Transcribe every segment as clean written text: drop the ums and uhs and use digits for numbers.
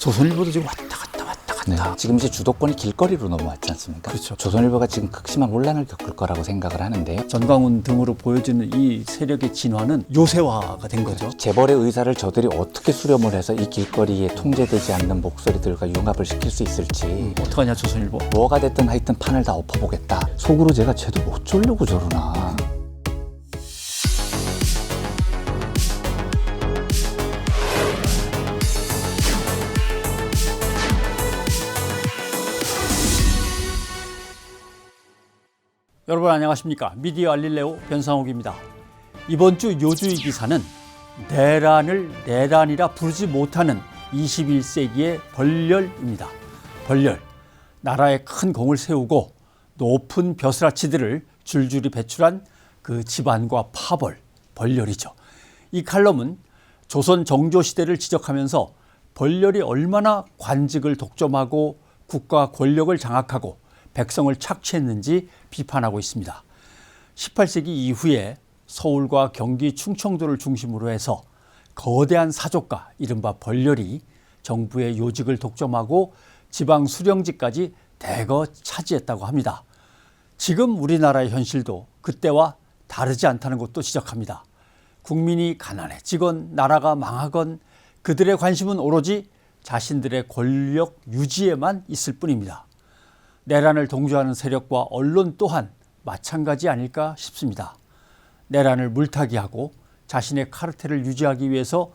조선일보도 지금 왔다 갔다 왔다 갔다. 네. 지금 이제 주도권이 길거리로 넘어왔지 않습니까? 그렇죠. 조선일보가 지금 극심한 혼란을 겪을 거라고 생각을 하는데요. 전광훈 등으로 보여지는 이 세력의 진화는 요새화가 된 거죠. 재벌의 의사를 저들이 어떻게 수렴을 해서 이 길거리에 통제되지 않는 목소리들과 융합을 시킬 수 있을지. 어떡하냐 조선일보. 뭐가 됐든 하여튼 판을 다 엎어보겠다. 속으로 제가 쟤도 못 쫄려고 저러나. 여러분 안녕하십니까. 미디어 알릴레오 변상욱입니다. 이번 주 요주의 기사는 내란을 내란이라 부르지 못하는 21세기의 벌렬입니다. 벌렬, 나라에 큰 공을 세우고 높은 벼슬아치들을 줄줄이 배출한 그 집안과 파벌, 벌렬이죠. 이 칼럼은 조선 정조시대를 지적하면서 벌렬이 얼마나 관직을 독점하고 국가 권력을 장악하고 백성을 착취했는지 비판하고 있습니다. 18세기 이후에 서울과 경기 충청도를 중심으로 해서 거대한 사족가 이른바 벌렬이 정부의 요직을 독점하고 지방 수령지까지 대거 차지했다고 합니다. 지금 우리나라의 현실도 그때와 다르지 않다는 것도 지적합니다. 국민이 가난해지건 나라가 망하건 그들의 관심은 오로지 자신들의 권력 유지에만 있을 뿐입니다. 내란을 동조하는 세력과 언론 또한 마찬가지 아닐까 싶습니다. 내란을 물타기하고 자신의 카르텔을 유지하기 위해서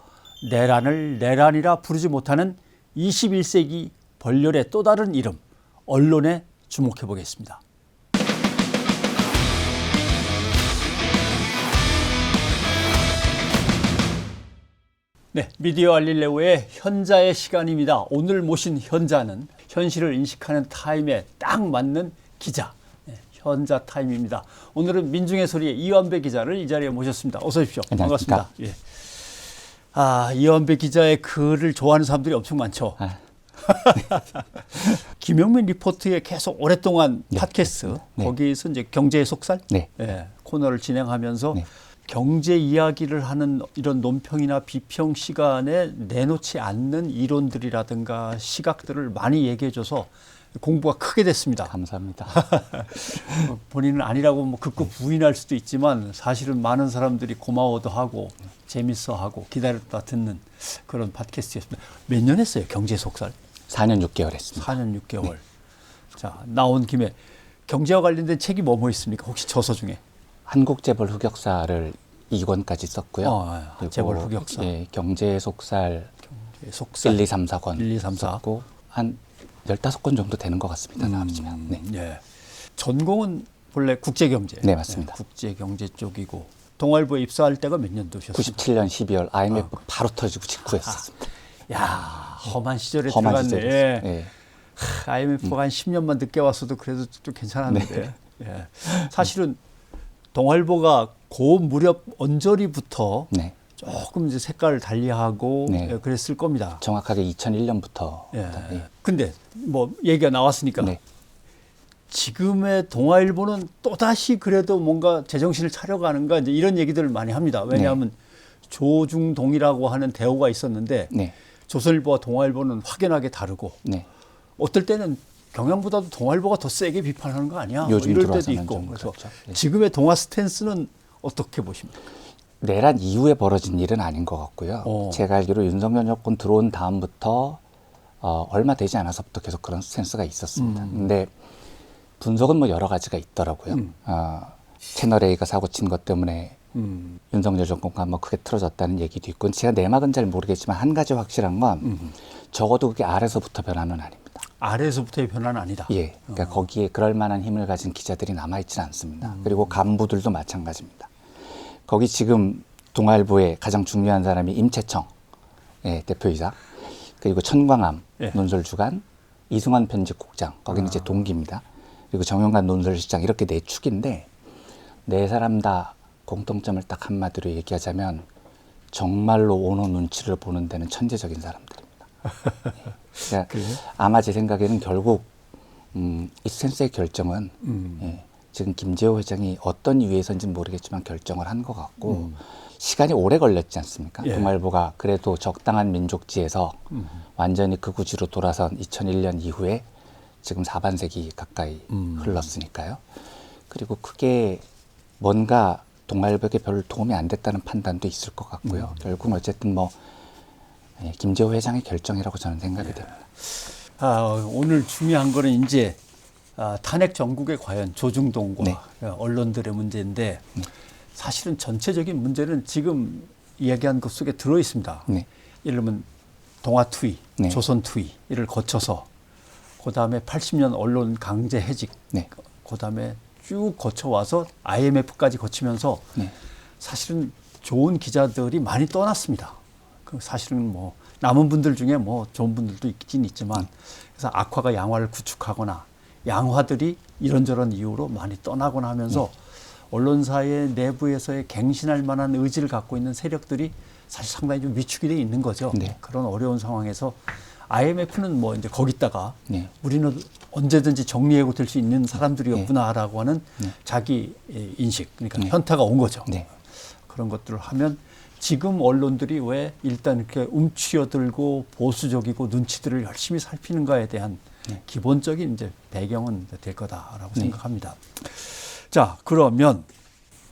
내란을 내란이라 부르지 못하는 21세기 벌렬의 또 다른 이름, 언론에 주목해 보겠습니다. 네, 미디어 알릴레오의 현자의 시간입니다. 오늘 모신 현자는 현실을 인식하는 타임에 딱 맞는 기자, 현자 타임입니다. 오늘은 민중의 소리의 이완배 기자를 이 자리에 모셨습니다. 어서 오십시오. 반갑습니다. 예. 이완배 기자의 글을 좋아하는 사람들이 엄청 많죠. 김영민 리포트에 계속 오랫동안 팟캐스트, 거기에서 이제 경제의 속살 코너를 진행하면서 경제 이야기를 하는 이런 논평이나 비평 시간에 내놓지 않는 이론들이라든가 시각들을 많이 얘기해줘서 공부가 크게 됐습니다. 감사합니다. 본인은 아니라고 뭐 극구 부인할 수도 있지만 사실은 많은 사람들이 고마워도 하고 재밌어하고 기다렸다 듣는 그런 팟캐스트였습니다. 몇 년 했어요? 경제 속살? 4년 6개월 했습니다. 4년 6개월. 자, 나온 김에 경제와 관련된 책이 뭐 있습니까? 혹시 저서 중에? 한국재벌 흑역사를 2권까지 썼고요. 재벌 흑역사. 예, 경제 속살, 1, 2, 3, 4권 1, 2, 3, 4. 썼고 한 15권 정도 되는 것 같습니다. 나머지면. 네. 예. 전공은 본래 국제경제. 네, 맞습니다. 국제경제 쪽이고 동아일보에 입사할 때가 몇 년도셨어요? 97년 12월 IMF 바로 터지고 직후였었습니다. 야, 험한 시절에 험한 들어갔네. 시절이었어요. IMF가 한 10년만 늦게 왔어도 그래도 좀 괜찮았는데. 예. 사실은 동아일보가 그 무렵 언저리부터 조금 이제 색깔을 달리하고 그랬을 겁니다. 정확하게 2001년부터. 근데 뭐 얘기가 나왔으니까 지금의 동아일보는 또다시 그래도 뭔가 제정신을 차려가는가 이제 이런 얘기들을 많이 합니다. 왜냐하면 조중동이라고 하는 대우가 있었는데 조선일보와 동아일보는 확연하게 다르고 어떨 때는 경향보다도 동아일보가 더 세게 비판하는 거 아니야? 요즘 이럴 때도 있고. 그래서 그렇죠. 지금의 동아 스탠스는 어떻게 보십니까? 내란 이후에 벌어진 일은 아닌 것 같고요. 제가 알기로 윤석열 정권 들어온 다음부터 얼마 되지 않아서부터 계속 그런 스탠스가 있었습니다. 근데 분석은 뭐 여러 가지가 있더라고요. 채널 A가 사고 친 것 때문에 윤석열 정권과 뭐 크게 틀어졌다는 얘기도 있고, 제가 내막은 잘 모르겠지만 한 가지 확실한 건 적어도 그게 아래서부터 변화는 아닙니다. 아래에서부터의 변화는 아니다. 예, 그러니까 거기에 그럴 만한 힘을 가진 기자들이 남아있지는 않습니다. 그리고 간부들도 마찬가지입니다. 거기 지금 동아일보의 가장 중요한 사람이 임채청 대표이사, 그리고 천광암 논설주간, 이승환 편집국장, 거기는 이제 동기입니다. 그리고 정영관 논설실장, 이렇게 네 축인데 네 사람 다 공통점을 딱 한마디로 얘기하자면 정말로 오너 눈치를 보는 데는 천재적인 사람들입니다. 그러니까 아마 제 생각에는 결국 이 스탠스의 결정은 지금 김재호 회장이 어떤 이유에서인지는 모르겠지만 결정을 한 것 같고 시간이 오래 걸렸지 않습니까? 예. 동아일보가 그래도 적당한 민족지에서 완전히 극우지로 돌아선 2001년 이후에 지금 4반세기 가까이 흘렀으니까요. 그리고 그게 뭔가 동아일보에게 별 도움이 안 됐다는 판단도 있을 것 같고요. 결국은 어쨌든 뭐 김재호 회장의 결정이라고 저는 생각이 됩니다. 오늘 중요한 거는 이제 탄핵 정국에 과연 조중동과 네. 언론들의 문제인데 사실은 전체적인 문제는 지금 이야기한 것 속에 들어 있습니다. 네. 예를 들면 동아투위, 네. 조선투위를 거쳐서 그다음에 80년 언론 강제 해직, 네. 그다음에 쭉 거쳐와서 IMF까지 거치면서 네. 사실은 좋은 기자들이 많이 떠났습니다. 그 사실은 뭐 남은 분들 중에 뭐 좋은 분들도 있긴 있지만 그래서 악화가 양화를 구축하거나 양화들이 이런저런 이유로 많이 떠나거나 하면서 언론사의 내부에서의 갱신할 만한 의지를 갖고 있는 세력들이 사실 상당히 좀 위축이 돼 있는 거죠. 네. 그런 어려운 상황에서 IMF는 뭐 이제 거기다가 네. 우리는 언제든지 정리해고 될 수 있는 사람들이었구나라고 하는 자기 인식, 그러니까 네. 현타가 온 거죠. 네. 그런 것들을 하면 지금 언론들이 왜 일단 이렇게 움츠려들고 보수적이고 눈치들을 열심히 살피는가에 대한 기본적인 이제 배경은 될 거다라고 생각합니다. 자, 그러면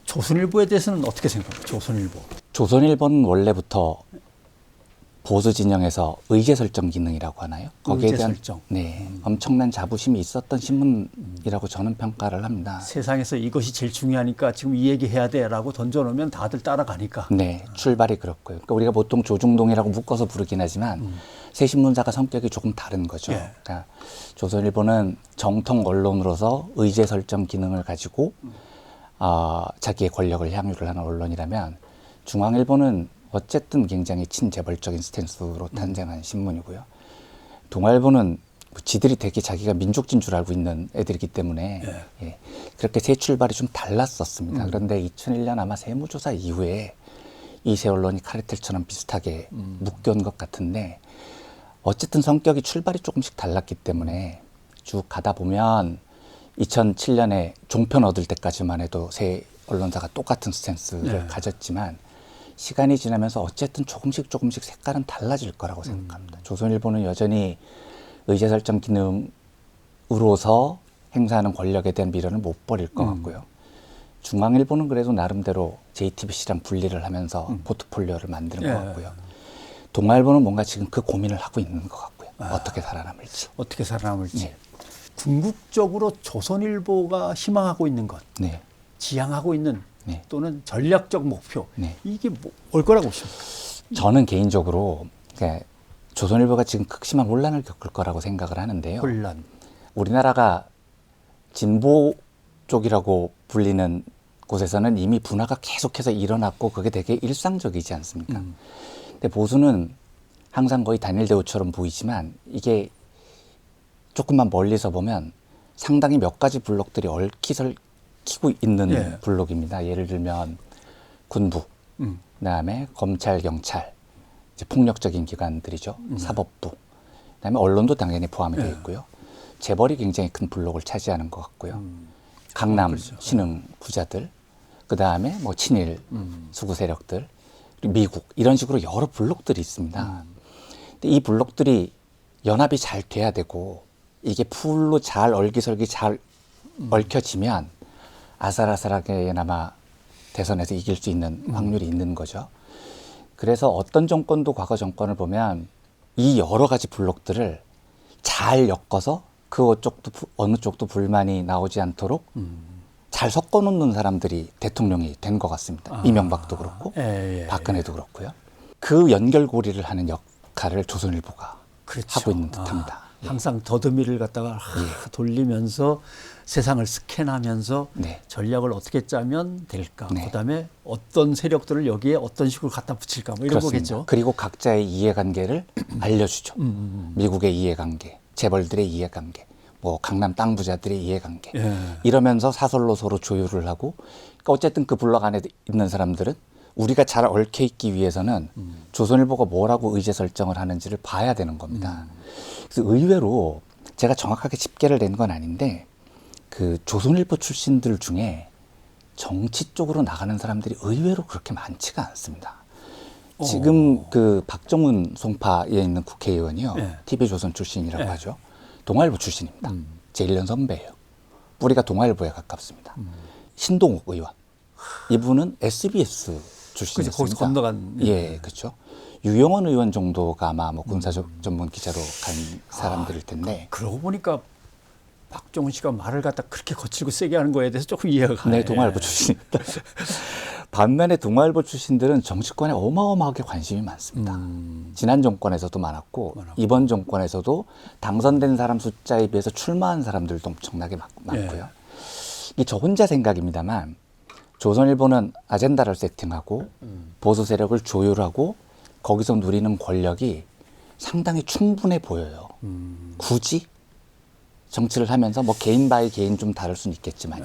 조선일보에 대해서는 어떻게 생각합니까? 조선일보. 조선일보는 원래부터 보수 진영에서 의제 설정 기능이라고 하나요? 거기에 의제 대한 설정. 엄청난 자부심이 있었던 신문이라고 저는 평가를 합니다. 세상에서 이것이 제일 중요하니까 지금 이 얘기 해야 돼라고 던져놓으면 다들 따라가니까. 네, 출발이 그렇고요. 그러니까 우리가 보통 조중동이라고 묶어서 부르긴 하지만 새 신문사가 성격이 조금 다른 거죠. 예. 그러니까 조선일보는 정통 언론으로서 의제 설정 기능을 가지고 자기의 권력을 향유를 하는 언론이라면 중앙일보는 어쨌든 굉장히 친재벌적인 스탠스로 탄생한 신문이고요. 동아일보는 지들이 되게 자기가 민족진 줄 알고 있는 애들이기 때문에 그렇게 새 출발이 좀 달랐었습니다. 그런데 2001년 아마 세무조사 이후에 이 세 언론이 카르텔처럼 비슷하게 묶여온 것 같은데 어쨌든 성격이 출발이 조금씩 달랐기 때문에 쭉 가다 보면 2007년에 종편 얻을 때까지만 해도 세 언론사가 똑같은 스탠스를 가졌지만 시간이 지나면서 어쨌든 조금씩 색깔은 달라질 거라고 생각합니다. 조선일보는 여전히 의제 설정 기능으로서 행사하는 권력에 대한 미련을 못 버릴 것 같고요. 중앙일보는 그래도 나름대로 JTBC랑 분리를 하면서 포트폴리오를 만드는 것 같고요. 동아일보는 뭔가 지금 그 고민을 하고 있는 것 같고요. 어떻게 살아남을지. 어떻게 살아남을지. 궁극적으로 조선일보가 희망하고 있는 것, 지향하고 있는 또는 전략적 목표, 이게 뭘 거라고 보십니까? 저는 개인적으로 조선일보가 지금 극심한 혼란을 겪을 거라고 생각을 하는데요. 혼란. 우리나라가 진보 쪽이라고 불리는 곳에서는 이미 분화가 계속해서 일어났고 그게 되게 일상적이지 않습니까? 근데 보수는 항상 거의 단일 대우처럼 보이지만 이게 조금만 멀리서 보면 상당히 몇 가지 블록들이 얽히고 있는 블록입니다. 예를 들면 군부, 그다음에 검찰, 경찰, 이제 폭력적인 기관들이죠. 사법부, 그다음에 언론도 당연히 포함이 되어 있고요. 재벌이 굉장히 큰 블록을 차지하는 것 같고요. 강남 신흥 부자들, 그다음에 뭐 친일 수구 세력들, 그리고 미국 이런 식으로 여러 블록들이 있습니다. 근데 이 블록들이 연합이 잘 돼야 되고 이게 풀로 잘 얼기설기 잘 얽혀지면 아슬아슬하게나마 대선에서 이길 수 있는 확률이 있는 거죠. 그래서 어떤 정권도 과거 정권을 보면 이 여러 가지 블록들을 잘 엮어서 어느 쪽도 불만이 나오지 않도록 잘 섞어놓는 사람들이 대통령이 된 것 같습니다. 이명박도 그렇고 박근혜도 그렇고요. 그 연결고리를 하는 역할을 조선일보가 하고 있는 듯합니다. 항상 더듬이를 갖다가 돌리면서 세상을 스캔하면서 전략을 어떻게 짜면 될까. 그다음에 어떤 세력들을 여기에 어떤 식으로 갖다 붙일까. 뭐 이런 그렇습니다. 거겠죠. 그리고 각자의 이해관계를 알려주죠. 미국의 이해관계, 재벌들의 이해관계, 뭐 강남 땅 부자들의 이해관계. 이러면서 사설로 서로 조율을 하고 그러니까 어쨌든 그 블록 안에 있는 사람들은 우리가 잘 얽혀있기 위해서는 조선일보가 뭐라고 의제 설정을 하는지를 봐야 되는 겁니다. 그래서 의외로 제가 정확하게 집계를 낸 건 아닌데 그 조선일보 출신들 중에 정치 쪽으로 나가는 사람들이 의외로 그렇게 많지가 않습니다. 지금 그 박정훈 송파에 있는 국회의원이요. 네. TV조선 출신이라고 네. 하죠. 동아일보 출신입니다. 제 1년 선배예요. 뿌리가 동아일보에 가깝습니다. 신동욱 의원. 이분은 SBS 출신이었습니다. 거기서 건너간. 예, 그렇죠. 유영원 의원 정도가 아마 뭐 군사 전문 기자로 간 사람들일 텐데. 그러고 보니까 박정훈 씨가 말을 갖다 그렇게 거칠고 세게 하는 거에 대해서 조금 이해가 가네. 네, 동아일보 출신입니다. 반면에 동아일보 출신들은 정치권에 어마어마하게 관심이 많습니다. 지난 정권에서도 많았고 이번 정권에서도 당선된 사람 숫자에 비해서 출마한 사람들도 엄청나게 많고요. 이게 저 혼자 생각입니다만 조선일보는 아젠다를 세팅하고 보수 세력을 조율하고 거기서 누리는 권력이 상당히 충분해 보여요. 굳이 정치를 하면서 뭐 개인 바이 개인 좀 다를 수는 있겠지만요.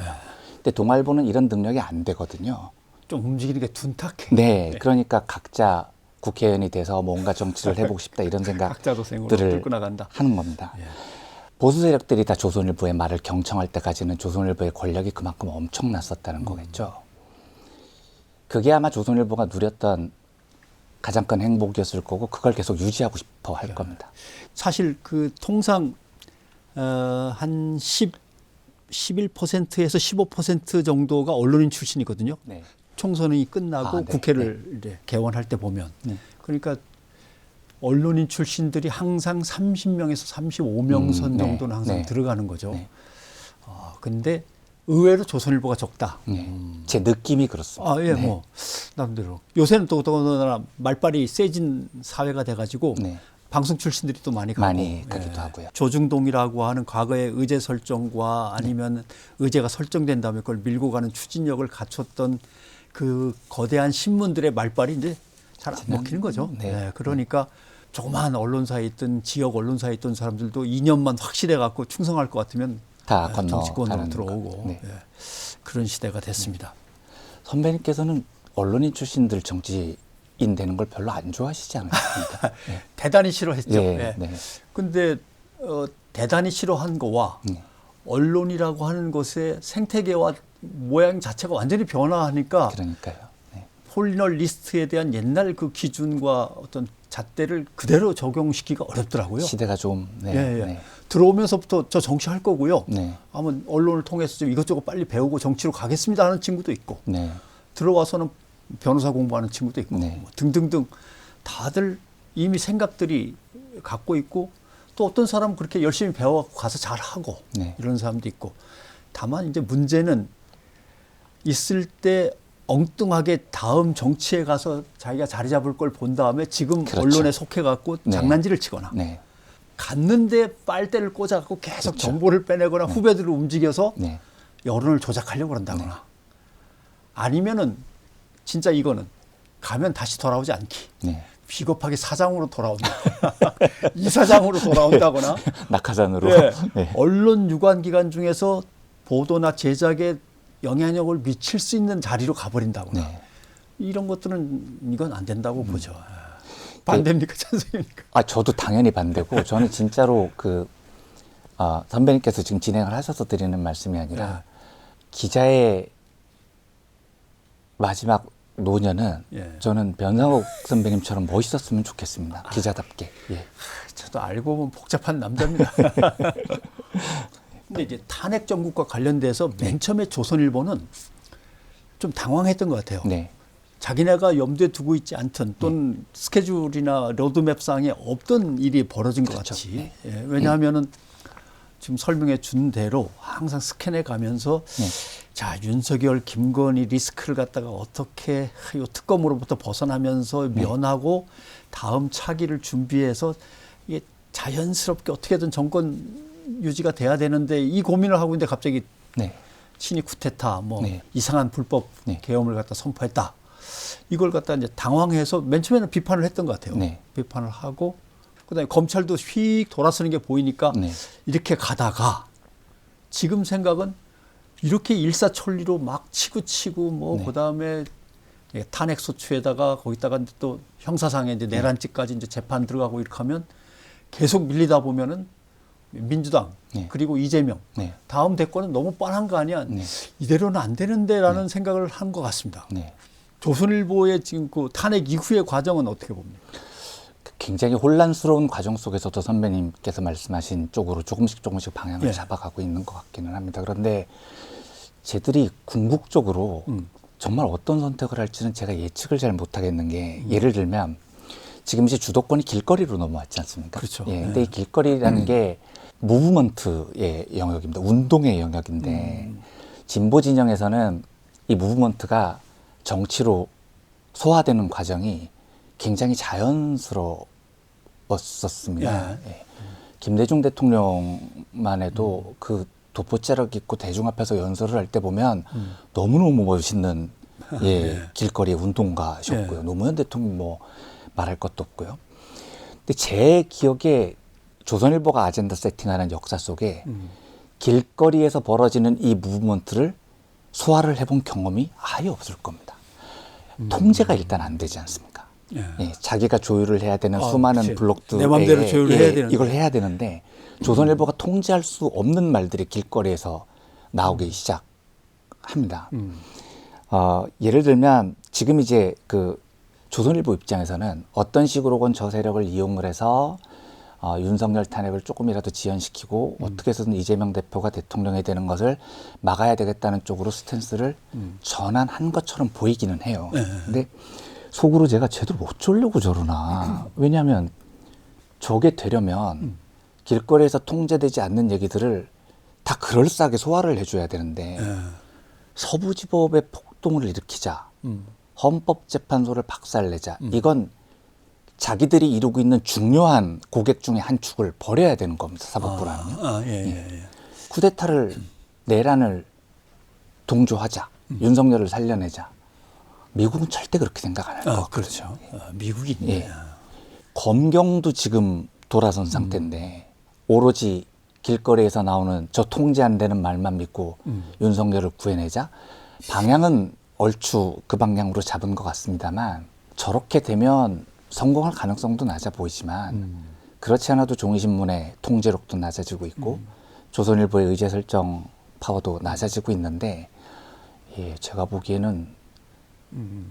근데 동아일보는 이런 능력이 안 되거든요. 좀 움직이는 게 둔탁해. 네, 그러니까 각자 국회의원이 돼서 뭔가 정치를 해보고 싶다 이런 각자 도생으로 생각들을 뚫고 나간다. 하는 겁니다. 보수 세력들이 다 조선일보의 말을 경청할 때까지는 조선일보의 권력이 그만큼 엄청났었다는 거겠죠. 그게 아마 조선일보가 누렸던 가장 큰 행복이었을 거고 그걸 계속 유지하고 싶어 할 겁니다. 사실 그 통상 한 11%에서 15% 정도가 언론인 출신이거든요. 네. 총선이 끝나고 네. 국회를 이제 개원할 때 보면. 그러니까 언론인 출신들이 항상 30명에서 35명 선 정도는 항상 들어가는 거죠. 근데 의외로 조선일보가 적다. 제 느낌이 그렇습니다. 예, 뭐 남대로 요새는 또 더군다나 말빨이 세진 사회가 돼가지고 방송 출신들이 또 많이 가고 가기도 하고요. 조중동이라고 하는 과거의 의제 설정과 아니면 의제가 설정된 다음에 그걸 밀고 가는 추진력을 갖췄던 그 거대한 신문들의 말빨이 이제 잘 안 먹히는 거죠. 그러니까 조그마한 언론사에 있던 지역 언론사에 있던 사람들도 2년만 확실해 갖고 충성할 것 같으면 다 정치권으로 들어오고 네. 그런 시대가 됐습니다. 선배님께서는 언론인 출신들 정치인 되는 걸 별로 안 좋아하시지 않습니까? 대단히 싫어했죠. 네. 근데 대단히 싫어한 거와 언론이라고 하는 것의 생태계와 모양 자체가 완전히 변화하니까 그러니까요. 폴리널 리스트에 대한 옛날 그 기준과 어떤 잣대를 그대로 적용시키기가 어렵더라고요. 시대가 좀 들어오면서부터 저 정치할 거고요. 네. 아마 언론을 통해서 좀 이것저것 빨리 배우고 정치로 가겠습니다 하는 친구도 있고 네. 들어와서는 변호사 공부하는 친구도 있고 뭐 등등등 다들 이미 생각들이 갖고 있고 또 어떤 사람은 그렇게 열심히 배워갖고 가서 잘하고 이런 사람도 있고 다만 이제 문제는 있을 때 엉뚱하게 다음 정치에 가서 자기가 자리 잡을 걸 본 다음에 지금 언론에 속해갖고 장난질을 치거나 갔는데 빨대를 꽂아갖고 계속 정보를 빼내거나 후배들을 움직여서 여론을 조작하려고 그런다거나 아니면은 진짜 이거는 가면 다시 돌아오지 않기. 비겁하게 사장으로 돌아온다. 이사장으로 돌아온다거나. 낙하산으로. 언론 유관기관 중에서 보도나 제작에 영향력을 미칠 수 있는 자리로 가버린다거나. 이런 것들은 이건 안 된다고 보죠. 반대입니까? 찬성입니까? 저도 당연히 반대고 저는 진짜로 선배님께서 지금 진행을 하셔서 드리는 말씀이 아니라 기자의 마지막 노년은 저는 변상욱 선배님처럼 멋있었으면 좋겠습니다. 기자답게. 저도 알고 보면 복잡한 남자입니다. 근데 이제 탄핵 정국과 관련돼서 맨 처음에 조선일보는 좀 당황했던 것 같아요. 자기네가 염두에 두고 있지 않던 또는 스케줄이나 로드맵상에 없던 일이 벌어진 것 같이. 왜냐하면은 지금 설명해 준 대로 항상 스캔해 가면서 자, 윤석열, 김건희 리스크를 갖다가 어떻게 이 특검으로부터 벗어나면서 면하고 다음 차기를 준비해서 이게 자연스럽게 어떻게든 정권 유지가 돼야 되는데 이 고민을 하고 있는데 갑자기 친이 쿠데타 뭐 이상한 불법 계엄을 갖다 선포했다. 이걸 갖다 이제 당황해서 맨 처음에는 비판을 했던 것 같아요. 비판을 하고 그다음에 검찰도 휙 돌아서는 게 보이니까 이렇게 가다가 지금 생각은 이렇게 일사천리로 막 치고 뭐 그다음에 탄핵 소추에다가 거기다가 또 형사상에 이제 내란죄까지 이제 재판 들어가고 이렇게 하면 계속 밀리다 보면은 민주당 네. 그리고 이재명 네. 다음 대권은 너무 뻔한 거 아니야? 네. 이대로는 안 되는데라는 생각을 한 것 같습니다. 네. 조선일보의 지금 그 탄핵 이후의 과정은 어떻게 봅니까? 굉장히 혼란스러운 과정 속에서도 선배님께서 말씀하신 쪽으로 조금씩 방향을 예. 잡아가고 있는 것 같기는 합니다. 그런데 쟤들이 궁극적으로 정말 어떤 선택을 할지는 제가 예측을 잘 못하겠는 게 예를 들면 지금 이제 주도권이 길거리로 넘어왔지 않습니까? 그렇죠. 예, 근데 이 길거리라는 게 무브먼트의 영역입니다. 운동의 영역인데 진보 진영에서는 이 무브먼트가 정치로 소화되는 과정이 굉장히 자연스러웠었습니다. 예. 예. 김대중 대통령만 해도 그 도포자락 입고 대중 앞에서 연설을 할 때 보면 너무너무 멋있는 예, 길거리의 운동가셨고요. 예. 노무현 대통령 뭐 말할 것도 없고요. 근데 제 기억에 조선일보가 아젠다 세팅하는 역사 속에 길거리에서 벌어지는 이 무브먼트를 소화를 해본 경험이 아예 없을 겁니다. 통제가 일단 안 되지 않습니까? 예. 예, 자기가 조율을 해야 되는 아, 수많은 그치. 블록들에 내 맘대로 조율을 해야 되는데. 이걸 해야 되는데 조선일보가 통제할 수 없는 말들이 길거리에서 나오기 시작합니다. 예를 들면 지금 이제 그 조선일보 입장에서는 어떤 식으로건 저 세력을 이용을 해서 윤석열 탄핵을 조금이라도 지연시키고 어떻게 해서든 이재명 대표가 대통령이 되는 것을 막아야 되겠다는 쪽으로 스탠스를 전환한 것처럼 보이기는 해요. 근데 속으로 제가 제대로 어쩌려고 저러나. 왜냐하면 저게 되려면 길거리에서 통제되지 않는 얘기들을 다 그럴싸하게 소화를 해줘야 되는데 서부지법의 폭동을 일으키자, 헌법재판소를 박살내자, 이건 자기들이 이루고 있는 중요한 고객 중에 한 축을 버려야 되는 겁니다. 사법부라는요. 쿠데타를 내란을 동조하자, 윤석열을 살려내자. 미국은 절대 그렇게 생각 안 할 것 같아요. 그렇죠. 미국이 예. 검경도 지금 돌아선 상태인데 오로지 길거리에서 나오는 저 통제 안 되는 말만 믿고 윤석열을 구해내자. 방향은 얼추 그 방향으로 잡은 것 같습니다만 저렇게 되면 성공할 가능성도 낮아 보이지만 그렇지 않아도 종이신문의 통제력도 낮아지고 있고 조선일보의 의제 설정 파워도 낮아지고 있는데 예, 제가 보기에는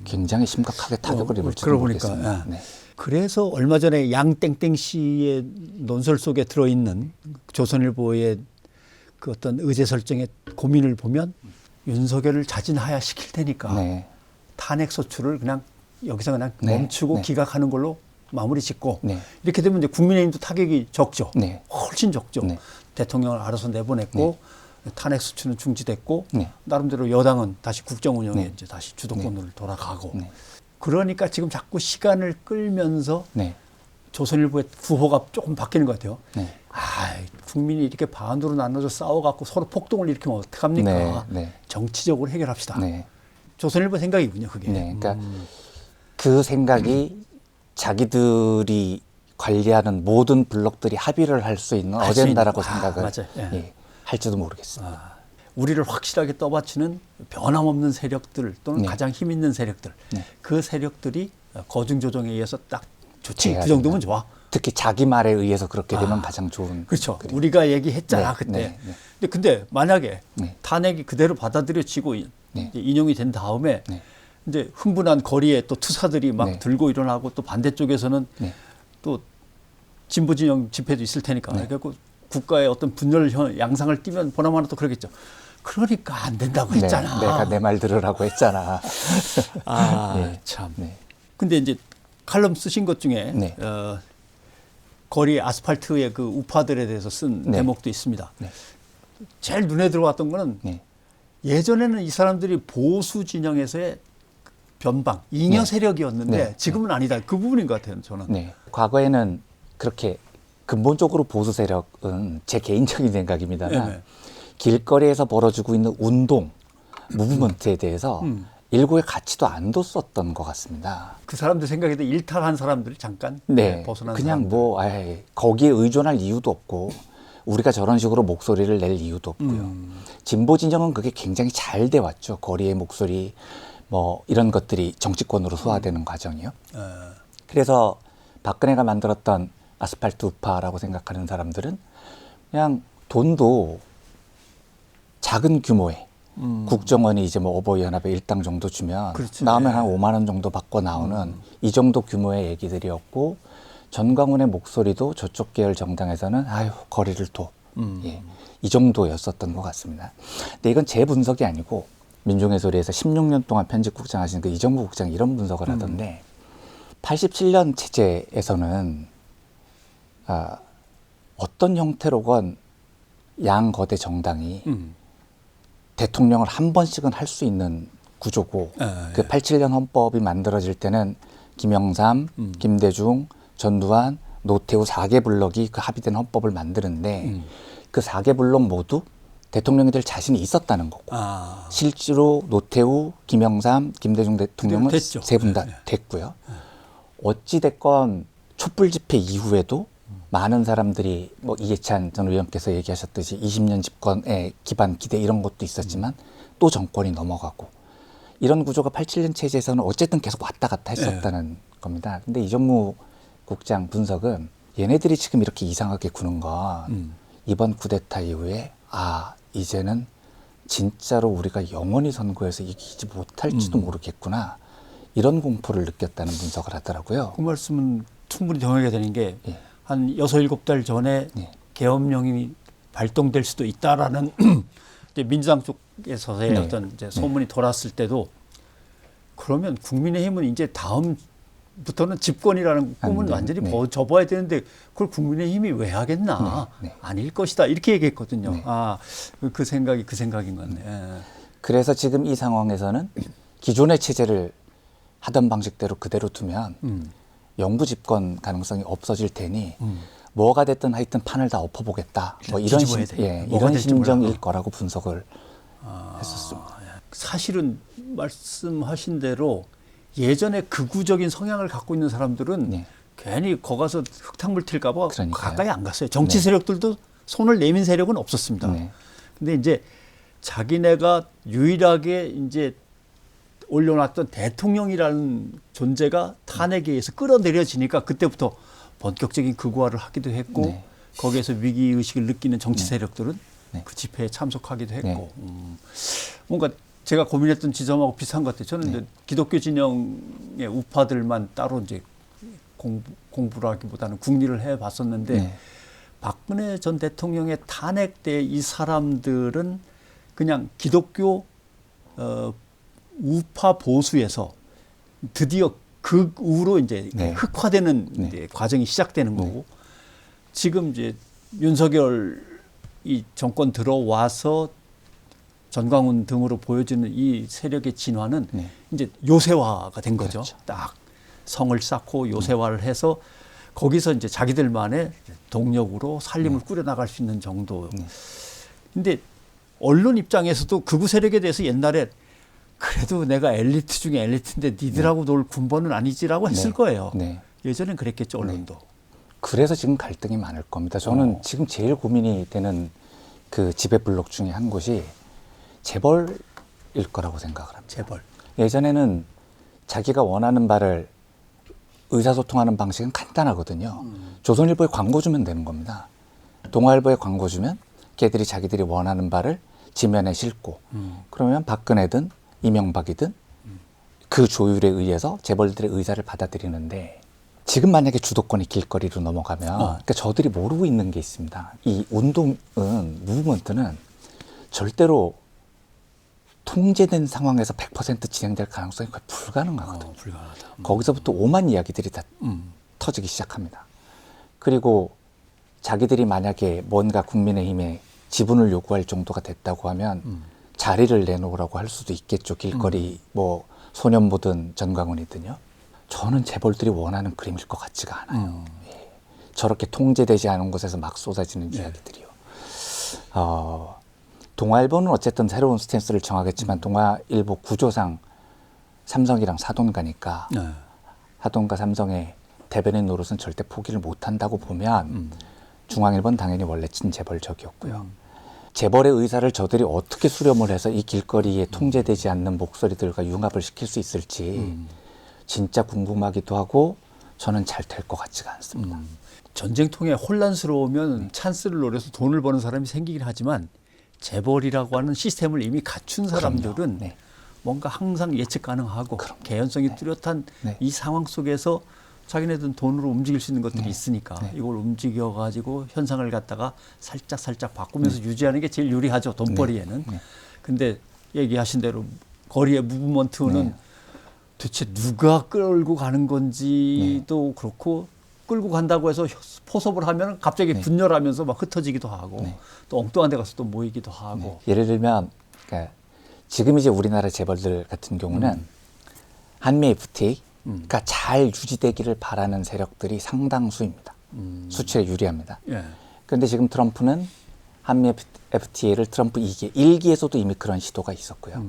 굉장히 심각하게 타격을 입을지도 모르겠습니다. 네. 그래서 얼마 전에 양땡땡 씨의 논설 속에 들어있는 조선일보의 그 어떤 의제 설정의 고민을 보면 윤석열을 자진하야시킬 테니까 네. 탄핵 소추를 그냥 여기서 그냥 네. 멈추고 네. 기각하는 걸로 마무리 짓고 네. 이렇게 되면 이제 국민의힘도 타격이 적죠. 네. 훨씬 적죠. 네. 대통령을 알아서 내보냈고 탄핵 소추는 중지됐고 네. 나름대로 여당은 다시 국정 운영에 네. 이제 다시 주도권으로 돌아가고 네. 그러니까 지금 자꾸 시간을 끌면서 네. 조선일보의 구호가 조금 바뀌는 것 같아요. 네. 국민이 이렇게 반으로 나눠서 싸워갖고 서로 폭동을 일으키면 어떡합니까? 네. 네. 정치적으로 해결합시다. 네. 조선일보 생각이군요, 그게. 네. 그러니까 그 생각이 자기들이 관리하는 모든 블록들이 합의를 할 수 있는 할수 어젠다라고 있는- 생각을 맞아요. 예. 예, 할지도 모르겠습니다. 우리를 확실하게 떠받치는 변함없는 세력들 또는 네. 가장 힘 있는 세력들. 네. 그 세력들이 거중 조정에 의해서 딱 좋지. 돼야 그 정도면 된다. 좋아. 특히 자기 말에 의해서 그렇게 되면 가장 좋은. 그렇죠. 그림. 우리가 얘기했잖아 네, 그때. 네, 네. 근데 만약에 네. 탄핵이 그대로 받아들여지고 네. 이제 인용이 된 다음에 네. 이제 흥분한 거리에 또 투사들이 막 네. 들고 일어나고 또 반대쪽에서는 네. 또 진보 진영 집회도 있을 테니까. 네. 그래서 국가의 어떤 분열 양상을 띠면 보나마나 또 그러겠죠. 그러니까 안 된다고 했잖아. 네, 내가 내 말 들으라고 했잖아. 네. 참. 네. 근데 이제 칼럼 쓰신 것 중에 네. 거리 아스팔트의 그 우파들에 대해서 쓴 네. 대목도 있습니다. 네. 제일 눈에 들어왔던 거는 네. 예전에는 이 사람들이 보수 진영에서의 변방, 잉여 네. 세력이었는데 네. 지금은 아니다. 그 부분인 것 같아요, 저는. 네. 과거에는 그렇게 근본적으로 보수 세력은 제 개인적인 생각입니다만 네. 길거리에서 벌어지고 있는 운동, 무브먼트에 대해서 일고의 가치도 안 뒀었던 것 같습니다. 그 사람들 생각에도 일탈한 사람들이 잠깐 네, 벗어난 그냥 사람들. 뭐 거기에 의존할 이유도 없고 우리가 저런 식으로 목소리를 낼 이유도 없고요. 진보 진영은 그게 굉장히 잘 돼 왔죠. 거리의 목소리 뭐 이런 것들이 정치권으로 소화되는 과정이요. 그래서 박근혜가 만들었던 아스팔트 우파라고 생각하는 사람들은 그냥 돈도 작은 규모의 국정원이 이제 뭐 어버이연합에 일당 정도 주면 그렇죠. 나오면 예. 한 5만 원 정도 받고 나오는 이 정도 규모의 얘기들이었고 전광훈의 목소리도 저쪽 계열 정당에서는 아유 거리를 둬. 예. 이 정도였었던 것 같습니다. 근데 이건 제 분석이 아니고 민중의 소리에서 16년 동안 편집국장 하신 그 이정구 국장이 이런 분석을 하던데 87년 체제에서는 어떤 형태로건 양거대 정당이 대통령을 한 번씩은 할 수 있는 구조고 그 87년 헌법이 만들어질 때는 김영삼, 김대중, 전두환, 노태우 4개 블록이 그 합의된 헌법을 만드는데 그 4개 블록 모두 대통령이 될 자신이 있었다는 거고 실제로 노태우, 김영삼, 김대중 대통령은 세 분 다 됐고요. 어찌 됐건 촛불 집회 이후에도 많은 사람들이 뭐 이해찬 전 의원께서 얘기하셨듯이 20년 집권에 기반 기대 이런 것도 있었지만 또 정권이 넘어가고 이런 구조가 87년 체제에서는 어쨌든 계속 왔다 갔다 했었다는 겁니다. 근데 이정무 국장 분석은 얘네들이 지금 이렇게 이상하게 구는 건 이번 쿠데타 이후에 이제는 진짜로 우리가 영원히 선거에서 이기지 못할지도 모르겠구나 이런 공포를 느꼈다는 분석을 하더라고요. 그 말씀은 충분히 동의가 되는 게 예. 한 6, 7달 전에 예. 계엄령이 발동될 수도 있다라는 이제 민주당 쪽에서의 네. 어떤 이제 소문이 돌았을 때도 그러면 국민의힘은 이제 다음부터는 집권이라는 꿈은 네. 완전히 네. 접어야 되는데 그걸 국민의힘이 왜 하겠나? 네. 네. 아닐 것이다. 이렇게 얘기했거든요. 네. 그 생각인 것 같네. 예. 그래서 지금 이 상황에서는 기존의 체제를 하던 방식대로 그대로 두면 영구 집권 가능성이 없어질 테니 뭐가 됐든 하여튼 판을 다 엎어보겠다. 뭐 이런 뒤집어야 돼. 뭐가 이런 될지 심정일 몰라. 거라고 분석을 했었습니다. 사실은 말씀하신 대로 예전에 극우적인 성향을 갖고 있는 사람들은 네. 괜히 거 가서 흙탕물 튈까 봐 그러니까요. 가까이 안 갔어요. 정치 세력들도 손을 내민 세력은 없었습니다. 네. 근데 이제 자기네가 유일하게 이제 올려놨던 대통령이라는 존재가 탄핵에 의해서 끌어내려지니까 그때부터 본격적인 극우화를 하기도 했고 네. 거기에서 위기의식을 느끼는 정치 세력들은 네. 그 집회에 참석하기도 했고 네. 뭔가 제가 고민했던 지점하고 비슷한 것 같아요. 저는 네. 이제 기독교 진영의 우파들만 따로 이제 공부를 하기보다는 국리를 해봤었는데 네. 박근혜 전 대통령의 탄핵 때 이 사람들은 그냥 기독교 우파 보수에서 드디어 극우로 이제 네. 흑화되는 네. 이제 과정이 시작되는 거고 지금 이제 윤석열이 정권 들어와서 전광훈 등으로 보여지는 이 세력의 진화는 네. 이제 요새화가 된 거죠. 그렇죠. 딱 성을 쌓고 요새화를 해서 거기서 이제 자기들만의 동력으로 살림을 꾸려나갈 수 있는 정도. 근데 언론 입장에서도 극우 세력에 대해서 옛날에 그래도 내가 엘리트 중에 엘리트인데 니들하고 놀 군번은 아니지라고 했을 거예요. 네. 예전엔 그랬겠죠, 언론도. 그래서 지금 갈등이 많을 겁니다. 저는 지금 제일 고민이 되는 그 지배 블록 중에 한 곳이 재벌일 거라고 생각을 합니다. 재벌. 예전에는 자기가 원하는 바를 의사소통하는 방식은 간단하거든요. 조선일보에 광고 주면 되는 겁니다. 동아일보에 광고 주면 걔들이 자기들이 원하는 바를 지면에 싣고 그러면 박근혜든 이명박이든 그 조율에 의해서 재벌들의 의사를 받아들이는데 지금 만약에 주도권이 길거리로 넘어가면 그러니까 저들이 모르고 있는 게 있습니다. 이 운동은 무브먼트는 절대로 통제된 상황에서 100% 진행될 가능성이 거의 불가능하거든요. 불가능하다. 거기서부터 오만 이야기들이 다 터지기 시작합니다. 그리고 자기들이 만약에 뭔가 국민의힘에 지분을 요구할 정도가 됐다고 하면 자리를 내놓으라고 할 수도 있겠죠. 길거리 뭐 소년보든 전광훈이든요. 저는 재벌들이 원하는 그림일 것 같지가 않아요. 예. 저렇게 통제되지 않은 곳에서 막 쏟아지는 이야기들이요. 동아일보는 어쨌든 새로운 스탠스를 정하겠지만 동아일보 구조상 삼성이랑 사돈가니까 사돈과 삼성의 대변인 노릇은 절대 포기를 못한다고 보면 중앙일보는 당연히 원래 친재벌적이었고요. 재벌의 의사를 저들이 어떻게 수렴을 해서 이 길거리에 통제되지 않는 목소리들과 융합을 시킬 수 있을지 진짜 궁금하기도 하고 저는 잘 될 것 같지가 않습니다. 전쟁통에 혼란스러우면 찬스를 노려서 돈을 버는 사람이 생기긴 하지만 재벌이라고 하는 시스템을 이미 갖춘 사람들은 네. 뭔가 항상 예측 가능하고 개연성이 네. 뚜렷한 네. 이 상황 속에서 자기네들은 돈으로 움직일 수 있는 것들이 네. 있으니까 네. 이걸 움직여가지고 현상을 갖다가 살짝 바꾸면서 유지하는 게 제일 유리하죠. 돈벌이에는. 네. 근데 얘기하신 대로 거리의 무브먼트는 네. 도대체 누가 끌고 가는 건지도 그렇고 끌고 간다고 해서 포섭을 하면 갑자기 네. 분열하면서 막 흩어지기도 하고 네. 또 엉뚱한 데 가서 또 모이기도 하고. 네. 예를 들면 그러니까 지금 이제 우리나라 재벌들 같은 경우는 한미 FTA가 잘 유지되기를 바라는 세력들이 상당수입니다. 수출에 유리합니다. 예. 그런데 지금 트럼프는 한미 FTA를 트럼프 2기, 1기에서도 이미 그런 시도가 있었고요.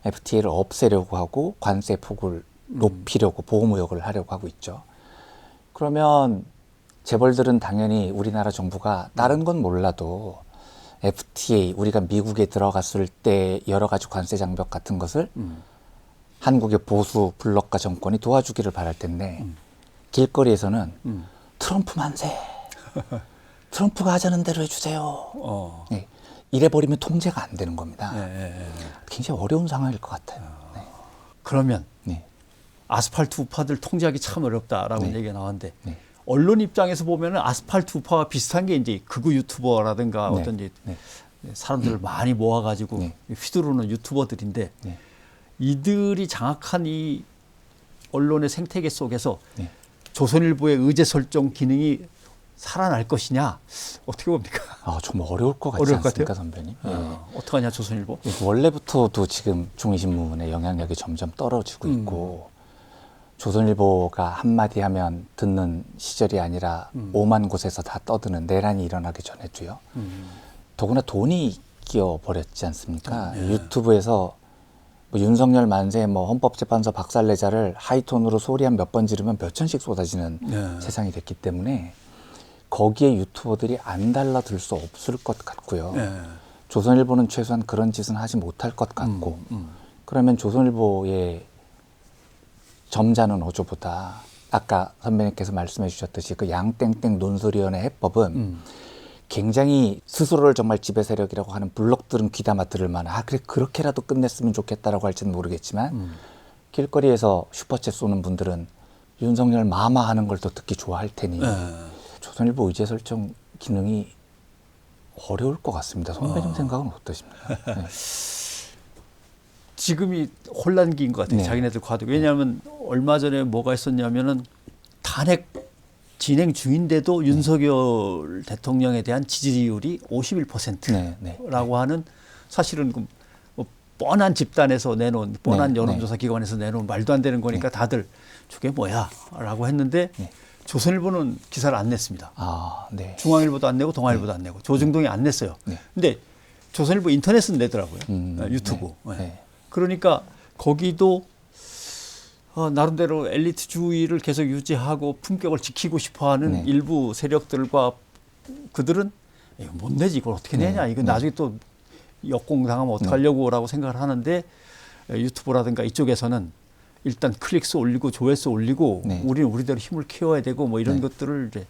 FTA를 없애려고 하고 관세 폭을 높이려고 보호무역을 하려고 하고 있죠. 그러면 재벌들은 당연히 우리나라 정부가 다른 건 몰라도 FTA, 우리가 미국에 들어갔을 때 여러 가지 관세 장벽 같은 것을 한국의 보수 블록과 정권이 도와주기를 바랄 텐데 길거리에서는 트럼프 만세, 트럼프가 하자는 대로 해주세요. 네. 이래버리면 통제가 안 되는 겁니다. 굉장히 어려운 상황일 것 같아요. 네. 그러면 네. 아스팔트 우파들 통제하기 참 어렵다라고 네. 얘기가 나왔는데 네. 언론 입장에서 보면은 아스팔트 우파와 비슷한 게 이제 극우 유튜버라든가 네. 어떤 이제 네. 사람들을 많이 모아가지고 네. 휘두르는 유튜버들인데 네. 이들이 장악한 이 언론의 생태계 속에서 네. 조선일보의 의제 설정 기능이 살아날 것이냐 어떻게 봅니까? 아, 좀 어려울 것 같지 어려울 것 않습니까, 같아요? 선배님? 어떡하냐 조선일보? 원래부터도 지금 중위신문의 영향력이 점점 떨어지고 있고 조선일보가 한마디 하면 듣는 시절이 아니라 5만 곳에서 다 떠드는 내란이 일어나기 전에도요. 더구나 돈이 끼어버렸지 않습니까? 유튜브에서 뭐 윤석열 만세, 뭐 헌법재판소 박살내자를 하이톤으로 소리 한 몇 번 지르면 몇 천씩 쏟아지는 세상이 됐기 때문에 거기에 유튜버들이 안 달라들 수 없을 것 같고요. 조선일보는 최소한 그런 짓은 하지 못할 것 같고 그러면 조선일보의 점잖은 어조보다 아까 선배님께서 말씀해 주셨듯이 그 양땡땡 논설위원회 해법은 굉장히 스스로를 정말 지배 세력이라고 하는 블록들은 귀담아 들을 만한 아 그래 그렇게라도 끝냈으면 좋겠다라고 할지는 모르겠지만 길거리에서 슈퍼챗 쏘는 분들은 윤석열 마마 하는 걸 더 듣기 좋아할 테니 조선일보 의제 설정 기능이 어려울 것 같습니다. 선배님 생각은 어떠십니까? 네. 지금이 혼란기인 것 같아요. 네. 자기네들 과도. 왜냐하면 얼마 전에 뭐가 있었냐면은 탄핵 진행 중인데도 윤석열 대통령에 대한 지지율이 51%라고 하는 사실은 그 뭐 뻔한 집단에서 내놓은 뻔한 여론조사 기관에서 내놓은 말도 안 되는 거니까 다들 저게 뭐야라고 했는데 조선일보는 기사를 안 냈습니다. 아, 네. 중앙일보도 안 내고 동아일보도 안 내고 조중동이 안 냈어요. 근데 조선일보 인터넷은 내더라고요. 유튜브. 그러니까 거기도 나름대로 엘리트주의를 계속 유지하고 품격을 지키고 싶어하는 일부 세력들과 그들은 이거 못 내지 이걸 어떻게 내냐 이거 나중에 또 역공당하면 어떡하려고라고 생각을 하는데 유튜브라든가 이쪽에서는 일단 클릭수 올리고 조회수 올리고 우리는 우리대로 힘을 키워야 되고 뭐 이런 것들을 이제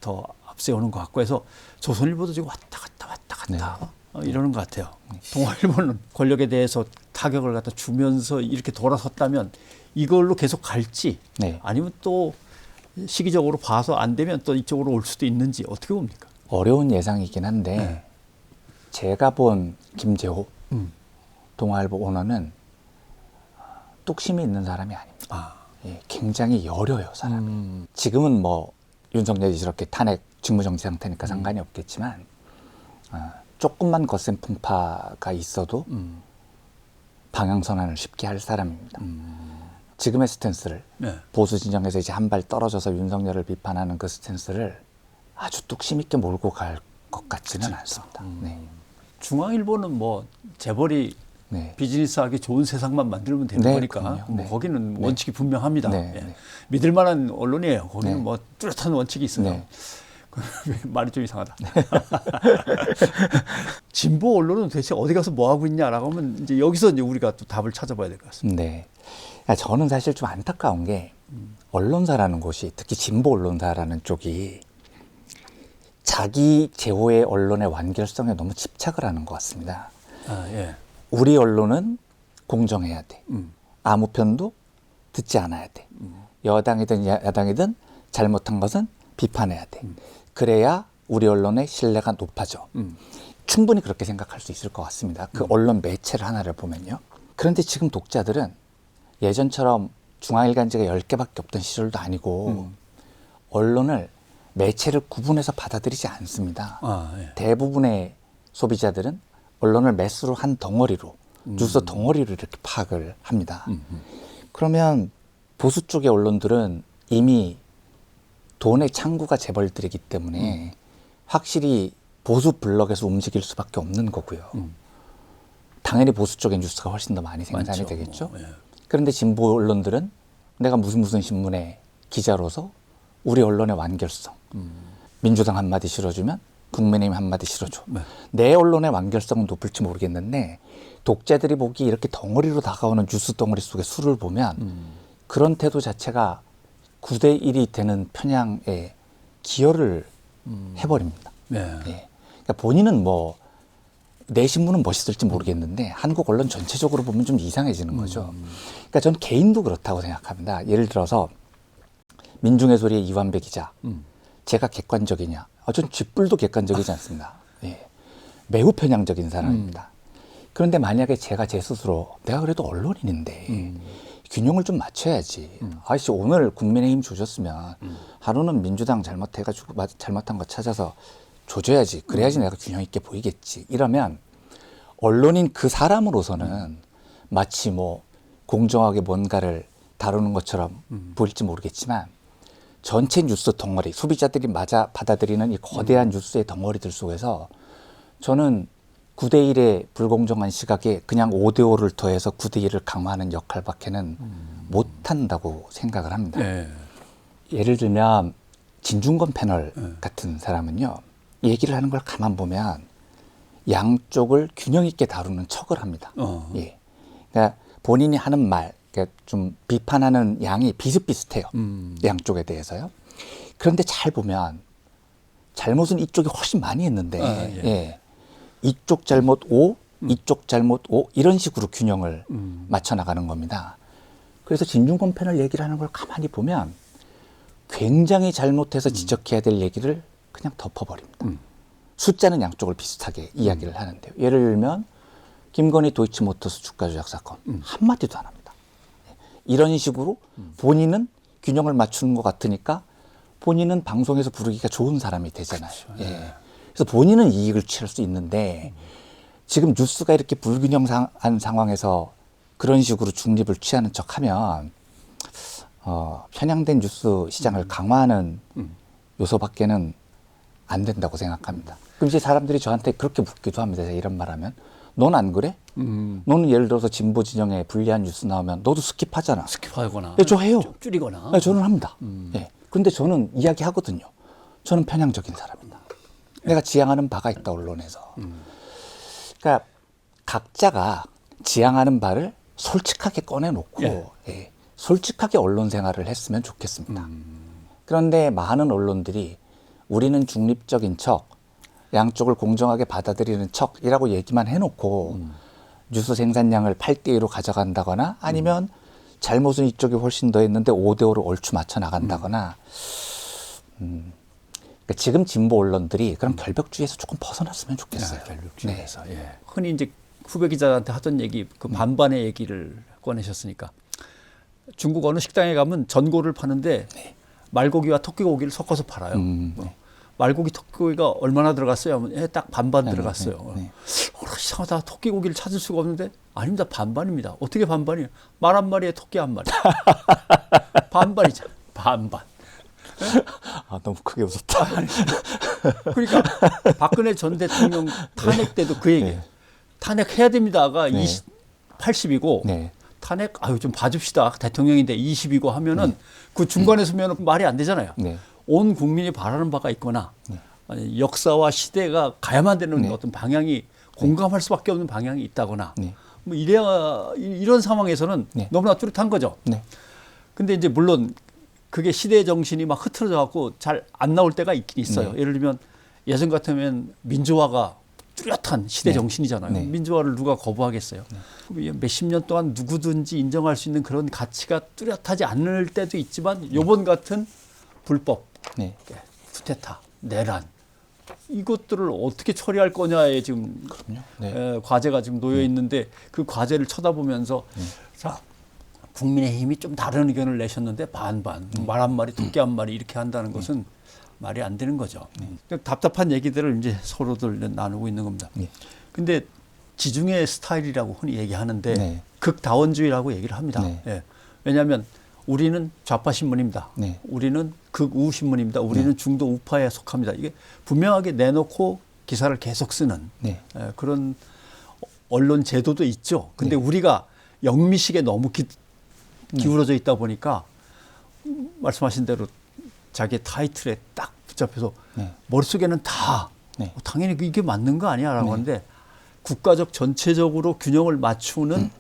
더 앞세우는 것 같고 해서 조선일보도 지금 왔다 갔다 이러는 것 같아요. 동아일보는 권력에 대해서 타격을 갖다 주면서 이렇게 돌아섰다면 이걸로 계속 갈지 아니면 또 시기적으로 봐서 안 되면 또 이쪽으로 올 수도 있는지 어떻게 봅니까? 어려운 예상이긴 한데 제가 본 김재호 동아일보 오너는 뚝심이 있는 사람이 아닙니다. 예, 굉장히 여려요 사람이. 지금은 뭐 윤석열이 저렇게 탄핵 직무정지 상태니까 상관이 없겠지만 조금만 거센 풍파가 있어도 방향선언을 쉽게 할 사람입니다. 지금의 스탠스를 보수 진영에서 이제 한 발 떨어져서 윤석열을 비판하는 그 스탠스를 아주 뚝심 있게 몰고 갈 것 같지는 않습니다. 중앙일보는 뭐 재벌이 비즈니스하기 좋은 세상만 만들면 되는 거니까 뭐 거기는 원칙이 분명합니다. 믿을 만한 언론이에요. 거기는 뭐 뚜렷한 원칙이 있어요. 말이 좀 이상하다. 진보 언론은 도대체 어디 가서 뭐 하고 있냐라고 하면 이제 여기서 이제 우리가 또 답을 찾아봐야 될 것 같습니다. 네. 저는 사실 좀 안타까운 게 언론사라는 곳이 특히 진보 언론사라는 쪽이 자기 제호의 언론의 완결성에 너무 집착을 하는 것 같습니다. 아, 예. 우리 언론은 공정해야 돼. 아무 편도 듣지 않아야 돼. 여당이든 야당이든 잘못한 것은 비판해야 돼. 그래야 우리 언론의 신뢰가 높아져. 충분히 그렇게 생각할 수 있을 것 같습니다. 그 언론 매체를 하나를 보면요. 그런데 지금 독자들은 예전처럼 중앙일간지가 10개밖에 없던 시절도 아니고 언론을 매체를 구분해서 받아들이지 않습니다. 아, 예. 대부분의 소비자들은 언론을 매수로 한 덩어리로 뉴스 덩어리로 이렇게 파악을 합니다. 그러면 보수 쪽의 언론들은 이미 돈의 창구가 재벌들이기 때문에 확실히 보수 블럭에서 움직일 수밖에 없는 거고요. 당연히 보수 쪽의 뉴스가 훨씬 더 많이 생산이 많죠. 되겠죠. 예. 그런데 진보 언론들은 내가 무슨 신문의 기자로서 우리 언론의 완결성, 민주당 한마디 실어주면 국민의힘 한마디 실어줘. 네. 내 언론의 완결성은 높을지 모르겠는데 독자들이 보기 이렇게 덩어리로 다가오는 뉴스 덩어리 속에 수를 보면 그런 태도 자체가 9대 1이 되는 편향에 기여를 해버립니다. 네. 예. 그러니까 본인은 뭐 내 신문은 멋있을지 모르겠는데 한국 언론 전체적으로 보면 좀 이상해지는 거죠. 그러니까 저는 개인도 그렇다고 생각합니다. 예를 들어서 민중의 소리의 이완배 기자, 제가 객관적이냐? 전 쥐뿔도 객관적이지 않습니다. 예. 매우 편향적인 사람입니다. 그런데 만약에 제가 제 스스로 내가 그래도 언론인인데 균형을 좀 맞춰야지. 아저씨 오늘 국민의힘 조졌으면 하루는 민주당 잘못해가지고 잘못한 거 찾아서 조져야지. 그래야지 내가 균형 있게 보이겠지. 이러면 언론인 그 사람으로서는 마치 뭐 공정하게 뭔가를 다루는 것처럼 보일지 모르겠지만 전체 뉴스 덩어리, 소비자들이 맞아 받아들이는 이 거대한 뉴스의 덩어리들 속에서 저는 9대 1의 불공정한 시각에 그냥 5대 5를 더해서 9대 1을 강화하는 역할밖에는 못한다고 생각을 합니다. 네. 예를 들면 진중권 패널 같은 사람은요. 얘기를 하는 걸 가만 보면 양쪽을 균형 있게 다루는 척을 합니다. 예. 그러니까 본인이 하는 말, 그러니까 좀 비판하는 양이 비슷비슷해요. 양쪽에 대해서요. 그런데 잘 보면 잘못은 이쪽이 훨씬 많이 했는데 예. 예. 이쪽 잘못 O, 이쪽 잘못 O 이런 식으로 균형을 맞춰 나가는 겁니다. 그래서 진중권 패널 얘기를 하는 걸 가만히 보면 굉장히 잘못해서 지적해야 될 얘기를 그냥 덮어버립니다. 숫자는 양쪽을 비슷하게 이야기를 하는데요. 예를 들면 김건희 도이치모터스 주가 조작 사건 한마디도 안 합니다. 이런 식으로 본인은 균형을 맞추는 것 같으니까 본인은 방송에서 부르기가 좋은 사람이 되잖아요. 그렇죠. 예. 그래서 본인은 이익을 취할 수 있는데 지금 뉴스가 이렇게 불균형한 상황에서 그런 식으로 중립을 취하는 척하면 편향된 뉴스 시장을 강화하는 요소밖에는 안 된다고 생각합니다. 그럼 이제 사람들이 저한테 그렇게 묻기도 합니다. 이런 말하면 넌 안 그래? 너는 예를 들어서 진보 진영에 불리한 뉴스 나오면 너도 스킵하잖아. 스킵하거나. 네, 저 해요. 줄이거나. 네, 저는 합니다. 네. 근데 저는 이야기하거든요. 저는 편향적인 사람이다. 내가 지향하는 바가 있다 언론에서. 그러니까 각자가 지향하는 바를 솔직하게 꺼내놓고 예, 솔직하게 언론 생활을 했으면 좋겠습니다. 그런데 많은 언론들이 우리는 중립적인 척, 양쪽을 공정하게 받아들이는 척이라고 얘기만 해놓고 뉴스 생산량을 8대 2로 가져간다거나 아니면 잘못은 이쪽이 훨씬 더 했는데 5대 5로 얼추 맞춰 나간다거나 그러니까 지금 진보 언론들이 그런 결벽주의에서 조금 벗어났으면 좋겠어요. 결벽주의에서. 네. 예. 흔히 이제 후배 기자한테 하던 얘기, 그 반반의 얘기를 꺼내셨으니까 중국 어느 식당에 가면 전골을 파는데 말고기와 토끼고기를 섞어서 팔아요. 말고기 토끼고기가 얼마나 들어갔어요? 하면 딱 반반 들어갔어요. 이상하다. 토끼고기를 찾을 수가 없는데 아닙니다. 반반입니다. 어떻게 반반이에요? 말 한 마리에 토끼 한 마리. 반반이잖아. 반반. 아, 너무 크게 웃었다. 그러니까 박근혜 전 대통령 탄핵 때도 그 얘기예요. 탄핵해야 됩니다가 80이고 탄핵 좀 봐줍시다. 대통령인데 20이고 하면은 그 중간에 서면 말이 안 되잖아요. 온 국민이 바라는 바가 있거나 아니, 역사와 시대가 가야만 되는 어떤 방향이 공감할 수밖에 없는 방향이 있다거나 뭐 이런 상황에서는 너무나 뚜렷한 거죠. 근데 이제 물론 그게 시대 정신이 막 흐트러져 갖고 잘 안 나올 때가 있긴 있어요. 예를 들면 예전 같으면 민주화가 뚜렷한 시대 네. 정신이잖아요. 네. 민주화를 누가 거부하겠어요. 몇십 년 동안 누구든지 인정할 수 있는 그런 가치가 뚜렷하지 않을 때도 있지만 요번 같은 불법, 네. 쿠데타, 내란 이것들을 어떻게 처리할 거냐에 지금 그럼요. 네. 과제가 지금 놓여 있는데 그 과제를 쳐다보면서 자, 국민의힘이 좀 다른 의견을 내셨는데 반반, 말 한 마리, 토끼 한 마리 이렇게 한다는 것은 말이 안 되는 거죠. 답답한 얘기들을 이제 서로들 나누고 있는 겁니다. 네. 근데 지중해 스타일이라고 흔히 얘기하는데 네. 극다원주의라고 얘기를 합니다. 네. 예. 왜냐하면 우리는 좌파 신문입니다. 네. 우리는 극우 신문입니다. 우리는 중도 우파에 속합니다. 이게 분명하게 내놓고 기사를 계속 쓰는 네. 그런 언론 제도도 있죠. 근데 우리가 영미식에 너무 기울어져 있다 보니까 말씀하신 대로 자기의 타이틀에 딱 붙잡혀서 네. 머릿속에는 다 네. 당연히 이게 맞는 거 아니야라고 하는데 국가적 전체적으로 균형을 맞추는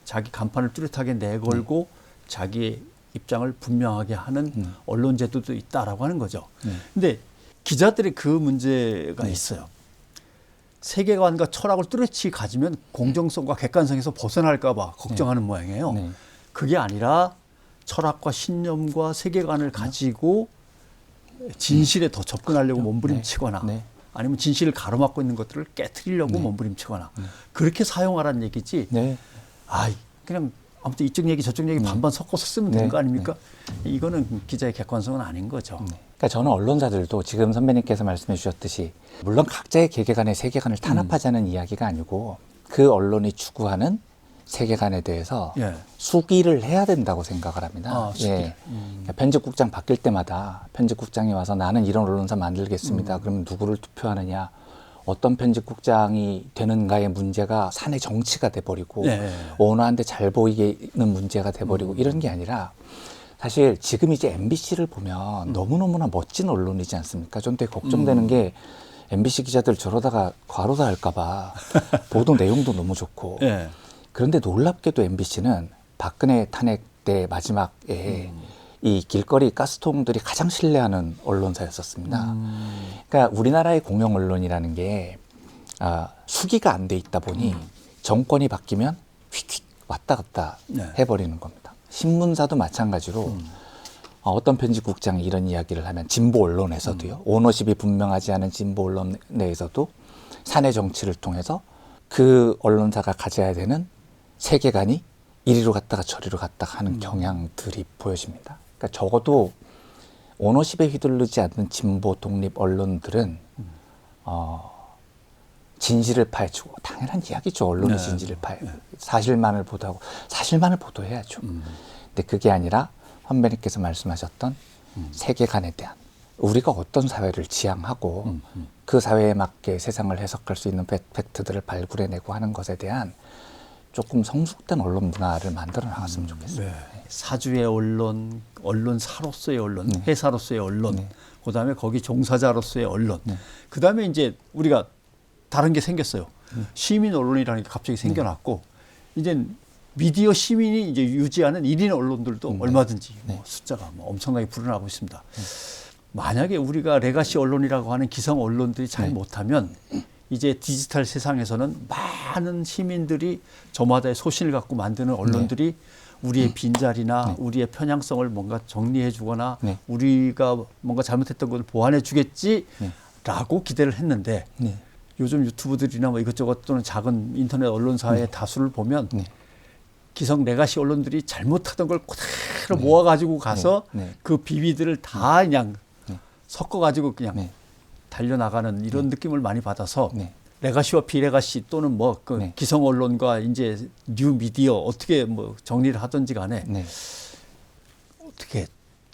자기 간판을 뚜렷하게 내걸고 자기의 입장을 분명하게 하는 언론 제도도 있다라고 하는 거죠. 근데 기자들이 그 문제가 있어요. 세계관과 철학을 뚜렷이 가지면 공정성과 객관성에서 벗어날까 봐 걱정하는 모양이에요. 네. 그게 아니라 철학과 신념과 세계관을 가지고 진실에 더 접근하려고 몸부림치거나 네. 아니면 진실을 가로막고 있는 것들을 깨트리려고 몸부림치거나 그렇게 사용하라는 얘기지. 네. 그냥 아무튼 이쪽 얘기 저쪽 얘기 반반 섞어서 쓰면 되는 거 아닙니까? 이거는 기자의 객관성은 아닌 거죠. 그러니까 저는 언론사들도 지금 선배님께서 말씀해 주셨듯이 물론 각자의 개개관의 세계관을 탄압하자는 이야기가 아니고 그 언론이 추구하는 세계관에 대해서 수기를 해야 된다고 생각을 합니다. 그러니까 편집국장 바뀔 때마다 편집국장이 와서 나는 이런 언론사 만들겠습니다. 그러면 누구를 투표하느냐, 어떤 편집국장이 되는가의 문제가 사내 정치가 돼버리고 언어한테 잘 보이는 문제가 돼버리고 이런 게 아니라 사실 지금 이제 MBC를 보면 너무너무나 멋진 언론이지 않습니까? 전 되게 걱정되는 게 MBC 기자들 저러다가 과로사 할까 봐 보도 내용도 너무 좋고 그런데 놀랍게도 MBC는 박근혜 탄핵 때 마지막에 이 길거리 가스통들이 가장 신뢰하는 언론사였었습니다. 그러니까 우리나라의 공영 언론이라는 게 수기가 안 돼 있다 보니 정권이 바뀌면 휙휙 왔다 갔다 해버리는 겁니다. 신문사도 마찬가지로 어떤 편집국장이 이런 이야기를 하면 진보 언론에서도요. 오너십이 분명하지 않은 진보 언론 내에서도 사내 정치를 통해서 그 언론사가 가져야 되는 세계관이 이리로 갔다가 저리로 갔다가 하는 경향들이 보여집니다. 그러니까 적어도 오너십에 휘둘르지 않는 진보 독립 언론들은 진실을 파헤치고 당연한 이야기죠. 언론의 진실을 사실만을 보도하고 사실만을 보도해야죠. 근데 그게 아니라 선배님께서 말씀하셨던 세계관에 대한 우리가 어떤 사회를 지향하고 그 사회에 맞게 세상을 해석할 수 있는 팩트들을 발굴해내고 하는 것에 대한 조금 성숙된 언론 문화를 만들어 나갔으면 좋겠어요. 사주의 언론, 언론사로서의 언론, 회사로서의 언론, 그다음에 거기 종사자로서의 언론, 그다음에 이제 우리가 다른 게 생겼어요. 시민 언론이라는 게 갑자기 생겨났고 이제 미디어 시민이 이제 유지하는 1인 언론들도 얼마든지 숫자가 엄청나게 불어나고 있습니다. 만약에 우리가 레가시 언론이라고 하는 기성 언론들이 잘 못하면 이제 디지털 세상에서는 많은 시민들이 저마다의 소신을 갖고 만드는 언론들이 우리의 빈자리나 우리의 편향성을 뭔가 정리해 주거나 우리가 뭔가 잘못했던 것을 보완해 주겠지라고 기대를 했는데 요즘 유튜브들이나 뭐 이것저것 또는 작은 인터넷 언론사의 다수를 보면 기성 레가시 언론들이 잘못하던 걸 그대로 모아가지고 가서 그 비비들을 다 그냥 섞어가지고 그냥 달려나가는 이런 느낌을 많이 받아서 레가시와 비레가시 또는 뭐 그 기성 언론과 이제 뉴 미디어 어떻게 뭐 정리를 하든지 간에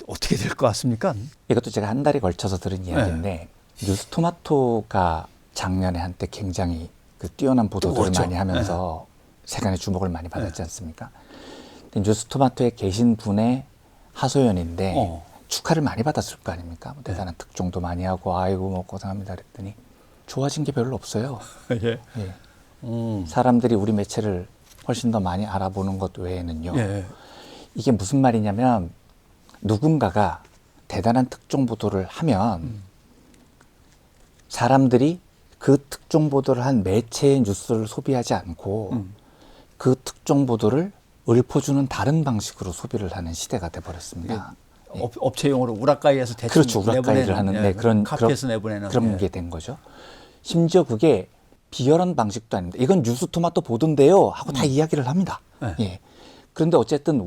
어떻게 될 것 같습니까? 이것도 제가 한 달에 걸쳐서 들은 이야기인데 뉴스토마토가 작년에 한때 굉장히 그 뛰어난 보도들을 많이 하면서 세간의 주목을 많이 받았지 않습니까? 근데 뉴스토마토에 계신 분의 하소연인데 축하를 많이 받았을 거 아닙니까? 뭐 대단한 특종도 많이 하고 아이고 뭐 고생합니다 그랬더니 좋아진 게 별로 없어요. 사람들이 우리 매체를 훨씬 더 많이 알아보는 것 외에는요. 이게 무슨 말이냐면 누군가가 대단한 특종 보도를 하면 사람들이 그 특정 보도를 한 매체의 뉴스를 소비하지 않고 그 특정 보도를 읊어주는 다른 방식으로 소비를 하는 시대가 돼버렸습니다. 업체용으로 우라카이에서 대충 그렇죠. 우라카이를 내보내는, 하는 예, 그런 카피해서 내보내는 그런 예. 게 된 거죠. 심지어 그게 비열한 방식도 아닙니다. 이건 뉴스 토마토 보도인데요 하고 다 이야기를 합니다. 네. 예. 그런데 어쨌든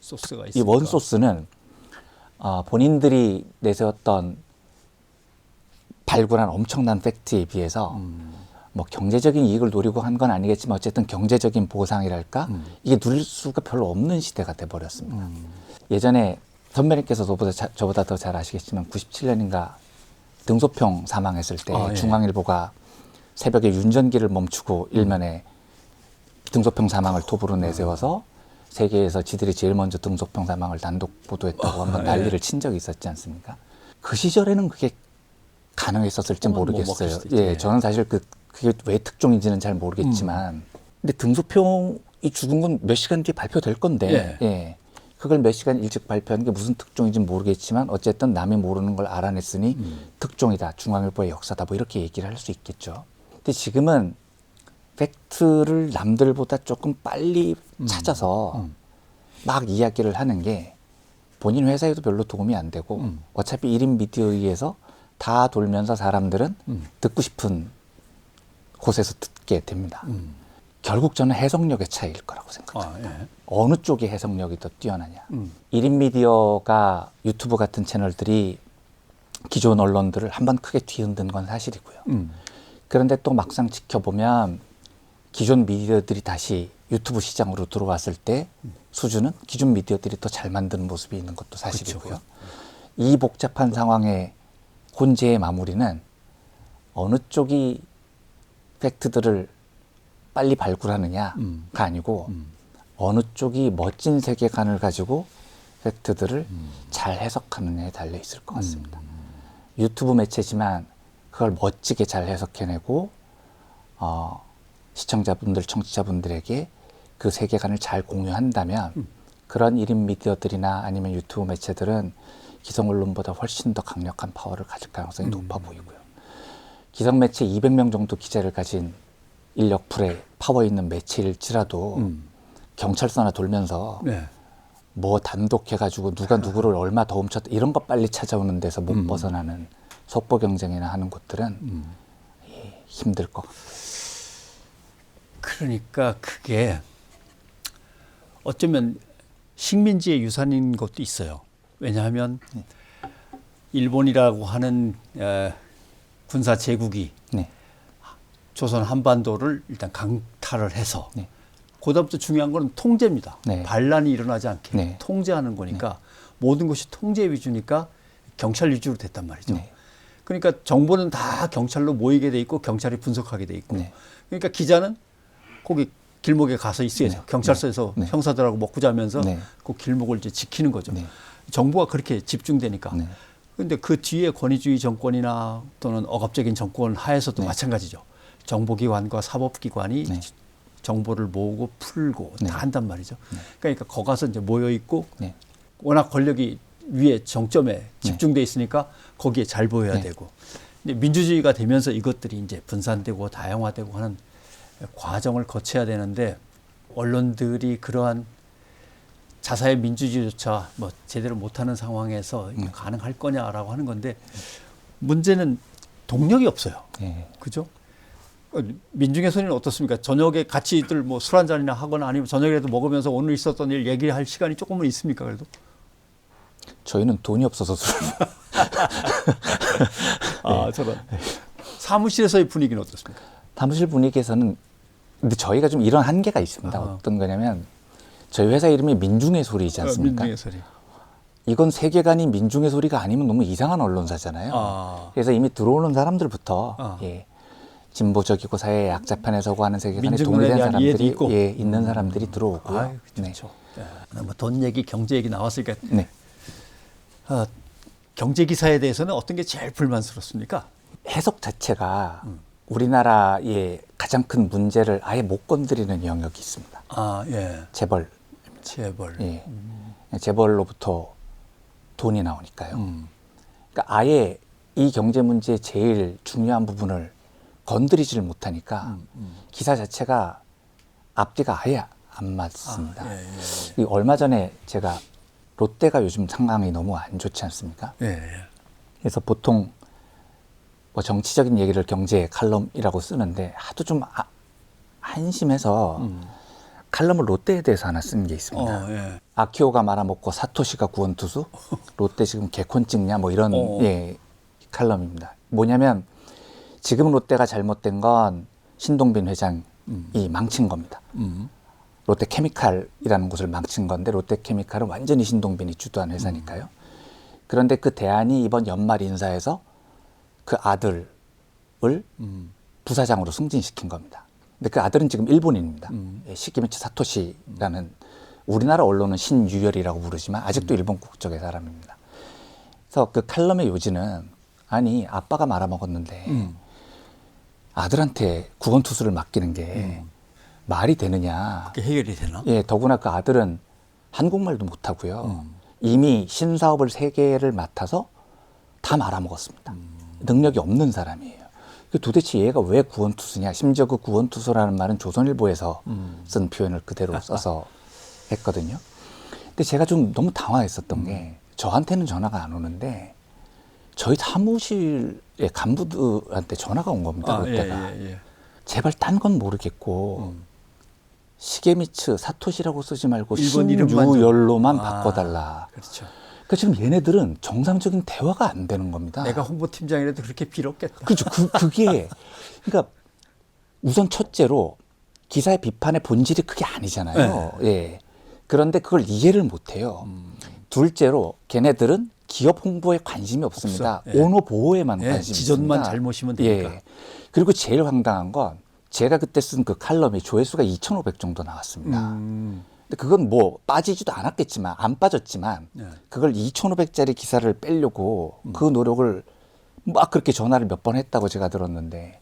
소스가 이 있으니까. 원 소스는 본인들이 내세웠던 발굴한 엄청난 팩트에 비해서 뭐 경제적인 이익을 노리고 한 건 아니겠지만 어쨌든 경제적인 보상이랄까 이게 누릴 수가 별로 없는 시대가 돼버렸습니다. 예전에 선배님께서 저보다 더 잘 아시겠지만 97년인가 등소평 사망했을 때 예. 중앙일보가 새벽에 윤전기를 멈추고 일면에 등소평 사망을 톱으로 내세워서 세계에서 지들이 제일 먼저 등소평 사망을 단독 보도했다고 한번 난리를 친 적이 있었지 않습니까? 그 시절에는 그게 가능했었을지 뭐 모르겠어요. 먹힐 수도 있지. 예, 저는 사실 그게 왜 특종인지는 잘 모르겠지만, 근데 등소평이 죽은 건 몇 시간 뒤에 발표될 건데, 예. 그걸 몇 시간 일찍 발표하는 게 무슨 특종인지는 모르겠지만, 어쨌든 남이 모르는 걸 알아냈으니 특종이다, 중앙일보의 역사다, 뭐 이렇게 얘기를 할 수 있겠죠. 근데 지금은 팩트를 남들보다 조금 빨리 찾아서 막 이야기를 하는 게 본인 회사에도 별로 도움이 안 되고 어차피 1인 미디어에 의해서 다 돌면서 사람들은 듣고 싶은 곳에서 듣게 됩니다. 결국 저는 해석력의 차이일 거라고 생각합니다. 예. 어느 쪽의 해석력이 더 뛰어나냐. 1인 미디어가 유튜브 같은 채널들이 기존 언론들을 한번 크게 뒤흔든 건 사실이고요. 그런데 또 막상 지켜보면 기존 미디어들이 다시 유튜브 시장으로 들어왔을 때 수준은 기존 미디어들이 더 잘 만드는 모습이 있는 것도 사실이고요. 그렇죠. 이 복잡한 상황의 혼재의 마무리는 어느 쪽이 팩트들을 빨리 발굴하느냐가 아니고 어느 쪽이 멋진 세계관을 가지고 팩트들을 잘 해석하느냐에 달려 있을 것 같습니다. 유튜브 매체지만 그걸 멋지게 잘 해석해내고 시청자분들, 청취자분들에게 그 세계관을 잘 공유한다면 그런 1인 미디어들이나 아니면 유튜브 매체들은 기성 언론보다 훨씬 더 강력한 파워를 가질 가능성이 높아 보이고요. 기성 매체 200명 정도 기자를 가진 인력풀에 파워 있는 매체일지라도 경찰서나 돌면서 네. 뭐 단독해가지고 누가 누구를 얼마 더 훔쳤다 이런 거 빨리 찾아오는 데서 못 벗어나는 속보 경쟁이나 하는 곳들은 힘들 것 같아요. 그러니까 그게 어쩌면 식민지의 유산인 것도 있어요. 왜냐하면 일본이라고 하는 군사 제국이 네. 조선 한반도를 일단 강탈을 해서 네. 그다음부터 중요한 건 통제입니다. 네. 반란이 일어나지 않게 네. 통제하는 거니까 모든 것이 통제 위주니까 경찰 위주로 됐단 말이죠. 네. 그러니까 정보는 다 경찰로 모이게 돼 있고 경찰이 분석하게 돼 있고 네. 그러니까 기자는 거기 길목에 가서 있어야죠. 네. 경찰서에서 네. 형사들하고 먹고 자면서 네. 그 길목을 이제 지키는 거죠. 네. 정보가 그렇게 집중되니까. 네. 그런데 그 뒤에 권위주의 정권이나 또는 억압적인 정권 하에서도 네. 마찬가지죠. 정보기관과 사법기관이 네. 정보를 모으고 풀고 네. 다 한단 말이죠. 그러니까 거기 가서 이제 모여 있고 네. 워낙 권력이 위에 정점에 집중돼 있으니까 거기에 잘 보여야 네. 되고. 근데 민주주의가 되면서 이것들이 이제 분산되고 다양화되고 하는 과정을 거쳐야 되는데 언론들이 그러한 자사의 민주주의조차 뭐 제대로 못하는 상황에서 이게 가능할 거냐라고 하는 건데 문제는 동력이 없어요. 네. 그죠? 민중의 소리는 어떻습니까? 저녁에 같이들 뭐 술 한잔이나 하거나 아니면 저녁에라도 먹으면서 오늘 있었던 일 얘기할 시간이 조금은 있습니까? 그래도? 저희는 돈이 없어서 저런. 사무실에서의 분위기는 어떻습니까? 사무실 분위기에서는 근데 저희가 좀 이런 한계가 있습니다. 어떤 거냐면 저희 회사 이름이 민중의 소리이지 않습니까? 민중의 소리. 이건 세계관이 민중의 소리가 아니면 너무 이상한 언론사잖아요. 그래서 이미 들어오는 사람들부터 진보적이고 사회의 약자편에 서고 하는 세계관에 동의된 사람들이 있고. 있는 사람들이 들어오고요. 그렇죠. 네. 뭐 돈 얘기, 경제 얘기 나왔으니까 네. 경제 기사에 대해서는 어떤 게 제일 불만스럽습니까? 해석 자체가 우리나라의 가장 큰 문제를 아예 못 건드리는 영역이 있습니다. 예. 재벌. 재벌. 예. 재벌로부터 돈이 나오니까요. 그러니까 아예 이 경제 문제의 제일 중요한 부분을 건드리지를 못하니까 기사 자체가 앞뒤가 아예 안 맞습니다. 예, 예, 이 얼마 전에 제가 롯데가 요즘 상황이 너무 안 좋지 않습니까? 예, 예. 그래서 보통 뭐 정치적인 얘기를 경제 칼럼이라고 쓰는데 하도 좀 한심해서 칼럼을 롯데에 대해서 하나 쓴 게 있습니다. 예. 아키오가 말아먹고 사토시가 구원투수? 롯데 지금 개콘 찍냐? 뭐 이런 예, 칼럼입니다. 뭐냐면 지금 롯데가 잘못된 건 신동빈 회장이 망친 겁니다. 롯데케미칼이라는 곳을 망친 건데 롯데케미칼은 완전히 신동빈이 주도한 회사니까요. 그런데 그 대안이 이번 연말 인사에서 그 아들을 부사장으로 승진시킨 겁니다. 근데 그 아들은 지금 일본인입니다. 예, 시게미치 사토시라는 우리나라 언론은 신유열이라고 부르지만 아직도 일본 국적의 사람입니다. 그래서 그 칼럼의 요지는 아니 아빠가 말아먹었는데 아들한테 구원투수를 맡기는 게 말이 되느냐. 그게 해결이 되나? 예, 더구나 그 아들은 한국말도 못하고요. 이미 신사업을 3개를 맡아서 다 말아먹었습니다. 능력이 없는 사람이에요. 도대체 얘가 왜 구원투수냐. 심지어 그 구원투수라는 말은 조선일보에서 쓴 표현을 그대로 써서 했거든요. 근데 제가 좀 너무 당황했었던 게 저한테는 전화가 안 오는데 저희 사무실의 간부들한테 전화가 온 겁니다. 롯데가. 예. 제발 딴 건 모르겠고 시게미츠 사토시라고 쓰지 말고 일본 이름만 신유열로만 바꿔달라. 그렇죠. 그러니까 지금 얘네들은 정상적인 대화가 안 되는 겁니다. 내가 홍보팀장이라도 그렇게 빌었겠다. 그렇죠. 그게 그러니까 우선 첫째로 기사의 비판의 본질이 그게 아니잖아요. 네. 예. 그런데 그걸 이해를 못해요. 둘째로 걔네들은 기업 홍보에 관심이 없습니다. 없어. 예. 오너 보호에만 예, 관심이 지존만 있습니다. 잘못이면 되니까. 예. 그리고 제일 황당한 건 제가 그때 쓴 그 칼럼이 조회수가 2,500 정도 나왔습니다. 근데 그건 뭐 빠지지도 않았겠지만 안 빠졌지만 예. 그걸 2,500짜리 기사를 빼려고 그 노력을 막 그렇게 전화를 몇 번 했다고 제가 들었는데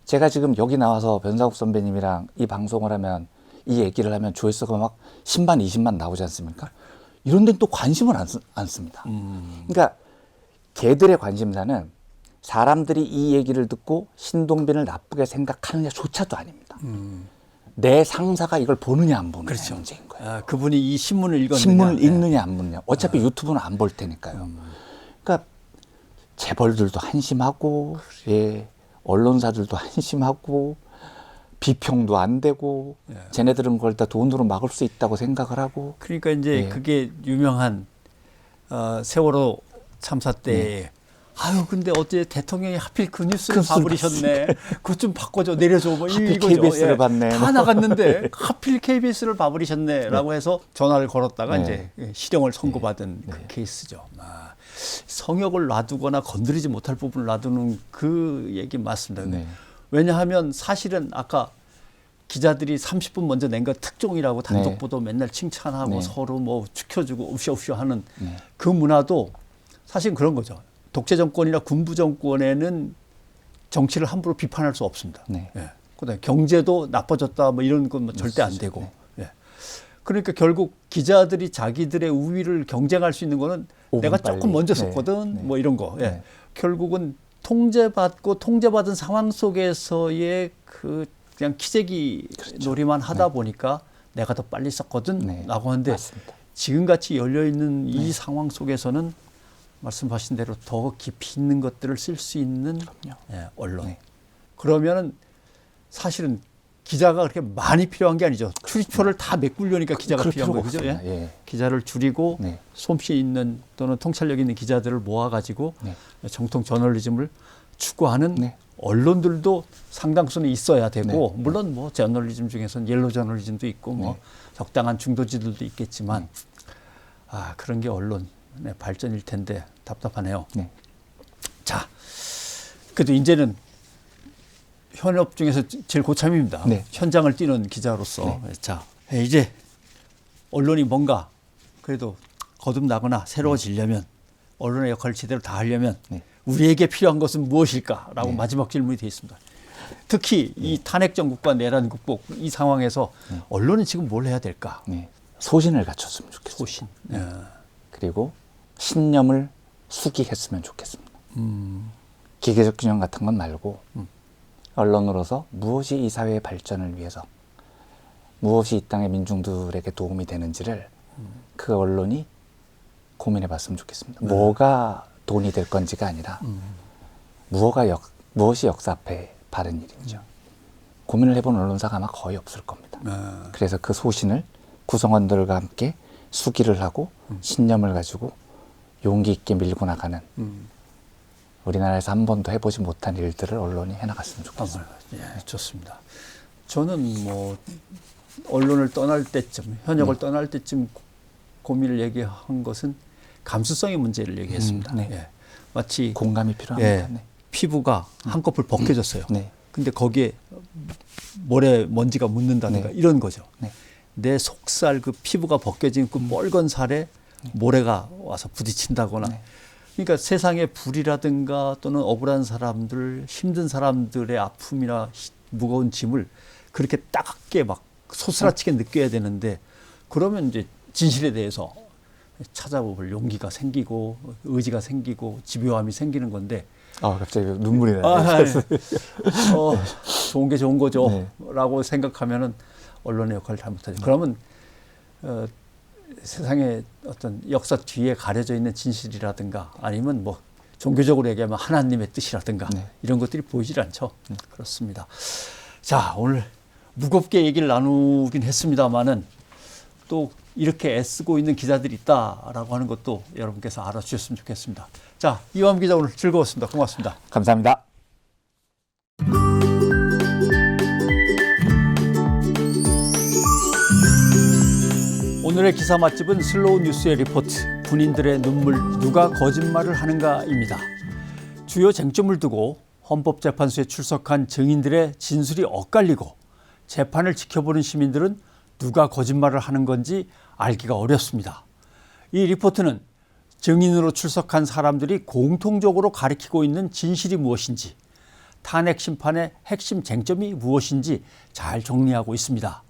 제가 지금 여기 나와서 변상욱 선배님이랑 이 방송을 하면 이 얘기를 하면 조회수가 막 10만, 20만 나오지 않습니까? 이런 데는 또 관심을 안 씁니다. 그러니까 걔들의 관심사는 사람들이 이 얘기를 듣고 신동빈을 나쁘게 생각하느냐조차도 아닙니다. 내 상사가 이걸 보느냐 안 보느냐 그렇죠. 문제인 거예요. 아, 그분이 이 신문을 읽었느냐. 신문을 읽느냐 안 읽느냐. 어차피 유튜브는 안 볼 테니까요. 그러니까 재벌들도 한심하고 예, 언론사들도 한심하고 비평도 안 되고 쟤네들은 그걸 다 돈으로 막을 수 있다고 생각을 하고 그러니까 이제 예. 그게 유명한 세월호 참사 때 아유 근데 어제 대통령이 하필 그 뉴스를 봐버리셨네. 그것 좀 바꿔줘 내려줘 뭐 하필 이거죠. KBS를 봤네. 다 나갔는데 하필 KBS를 봐버리셨네라고 해서 전화를 걸었다가 이제 실형을 선고받은 그 케이스죠. 아, 성역을 놔두거나 건드리지 못할 부분을 놔두는 그 얘기 맞습니다. 네. 왜냐하면 사실은 아까 기자들이 30분 먼저 낸 거 특종이라고 단독 보도 맨날 칭찬하고 서로 뭐 축혀주고 우셔우셔 하는 그 문화도 사실 그런 거죠. 독재 정권이나 군부 정권에는 정치를 함부로 비판할 수 없습니다. 예. 그다음에 경제도 나빠졌다 뭐 이런 건 뭐 절대 안 되고. 예. 그러니까 결국 기자들이 자기들의 우위를 경쟁할 수 있는 거는 내가 조금 빨리. 먼저 썼거든 뭐 이런 거. 예. 결국은 통제받고 통제받은 상황 속에서의 그 그냥 키재기 놀이만 하다 보니까 내가 더 빨리 썼거든 라고 하는데 맞습니다. 지금같이 열려있는 이 상황 속에서는 말씀하신 대로 더 깊이 있는 것들을 쓸 수 있는 언론. 그러면은 사실은 기자가 그렇게 많이 필요한 게 아니죠. 출입처를 다 메꾸려니까 기자가 필요한 거죠. 예? 기자를 줄이고 솜씨 있는 또는 통찰력 있는 기자들을 모아가지고 정통 저널리즘을 추구하는 언론들도 상당수는 있어야 되고 물론 뭐 저널리즘 중에서는 옐로 저널리즘도 있고 뭐 적당한 중도지들도 있겠지만 아 그런 게 언론 발전일 텐데 답답하네요. 자, 그래도 이제는 현업 중에서 제일 고참입니다. 현장을 뛰는 기자로서. 자, 이제 언론이 뭔가 그래도 거듭나거나 새로워지려면 언론의 역할을 제대로 다 하려면 우리에게 필요한 것은 무엇일까라고 마지막 질문이 되어 있습니다. 특히 이 탄핵 정국과 내란 국복 이 상황에서 언론은 지금 뭘 해야 될까? 소신을 갖췄으면 좋겠습니다. 소신. 그리고 신념을 수기했으면 좋겠습니다. 기계적 균형 같은 건 말고 언론으로서 무엇이 이 사회의 발전을 위해서 무엇이 이 땅의 민중들에게 도움이 되는지를 그 언론이 고민해 봤으면 좋겠습니다. 뭐가 돈이 될 건지가 아니라 무엇이 역사 앞에 바른 일인지요. 고민을 해본 언론사가 아마 거의 없을 겁니다. 그래서 그 소신을 구성원들과 함께 수기를 하고 신념을 가지고 용기 있게 밀고 나가는 우리나라에서 한 번도 해보지 못한 일들을 언론이 해나갔으면 좋겠습니다. 예, 좋습니다. 저는 뭐 언론을 떠날 때쯤, 현역을 떠날 때쯤 고민을 얘기한 것은 감수성의 문제를 얘기했습니다. 네. 예. 마치 공감이 필요합니다. 예, 네. 피부가 한꺼풀 벗겨졌어요. 네. 근데 거기에 모래 먼지가 묻는다든가 네. 이런 거죠. 네. 내 속살 그 피부가 벗겨진 그 멀건 살에 모래가 와서 부딪힌다거나 네. 그러니까 세상의 불이라든가 또는 억울한 사람들, 힘든 사람들의 아픔이나 무거운 짐을 그렇게 따갑게 막 소스라치게 느껴야 되는데 그러면 이제 진실에 대해서 찾아볼 용기가 생기고 의지가 생기고 집요함이 생기는 건데 갑자기 눈물이 나요. 좋은 게 좋은 거죠. 네. 라고 생각하면은 언론의 역할을 잘못하죠. 그러면 세상의 어떤 역사 뒤에 가려져 있는 진실이라든가 아니면 뭐 종교적으로 얘기하면 하나님의 뜻이라든가 네. 이런 것들이 보이질 않죠. 그렇습니다. 자, 오늘 무겁게 얘기를 나누긴 했습니다만은 또 이렇게 애쓰고 있는 기자들이 있다라고 하는 것도 여러분께서 알아주셨으면 좋겠습니다. 자, 이완 기자 오늘 즐거웠습니다. 고맙습니다. 감사합니다. 오늘의 기사 맛집은 슬로우 뉴스의 리포트, 군인들의 눈물, 누가 거짓말을 하는가입니다. 주요 쟁점을 두고 헌법재판소에 출석한 증인들의 진술이 엇갈리고 재판을 지켜보는 시민들은 누가 거짓말을 하는 건지 알기가 어렵습니다. 이 리포트는 증인으로 출석한 사람들이 공통적으로 가리키고 있는 진실이 무엇인지, 탄핵 심판의 핵심 쟁점이 무엇인지 잘 정리하고 있습니다.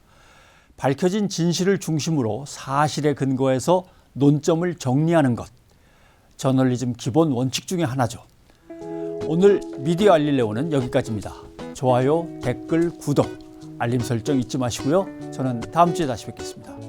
밝혀진 진실을 중심으로 사실에 근거해서 논점을 정리하는 것, 저널리즘 기본 원칙 중에 하나죠. 오늘 미디어 알릴레오는 여기까지입니다. 좋아요, 댓글, 구독, 알림 설정 잊지 마시고요. 저는 다음 주에 다시 뵙겠습니다.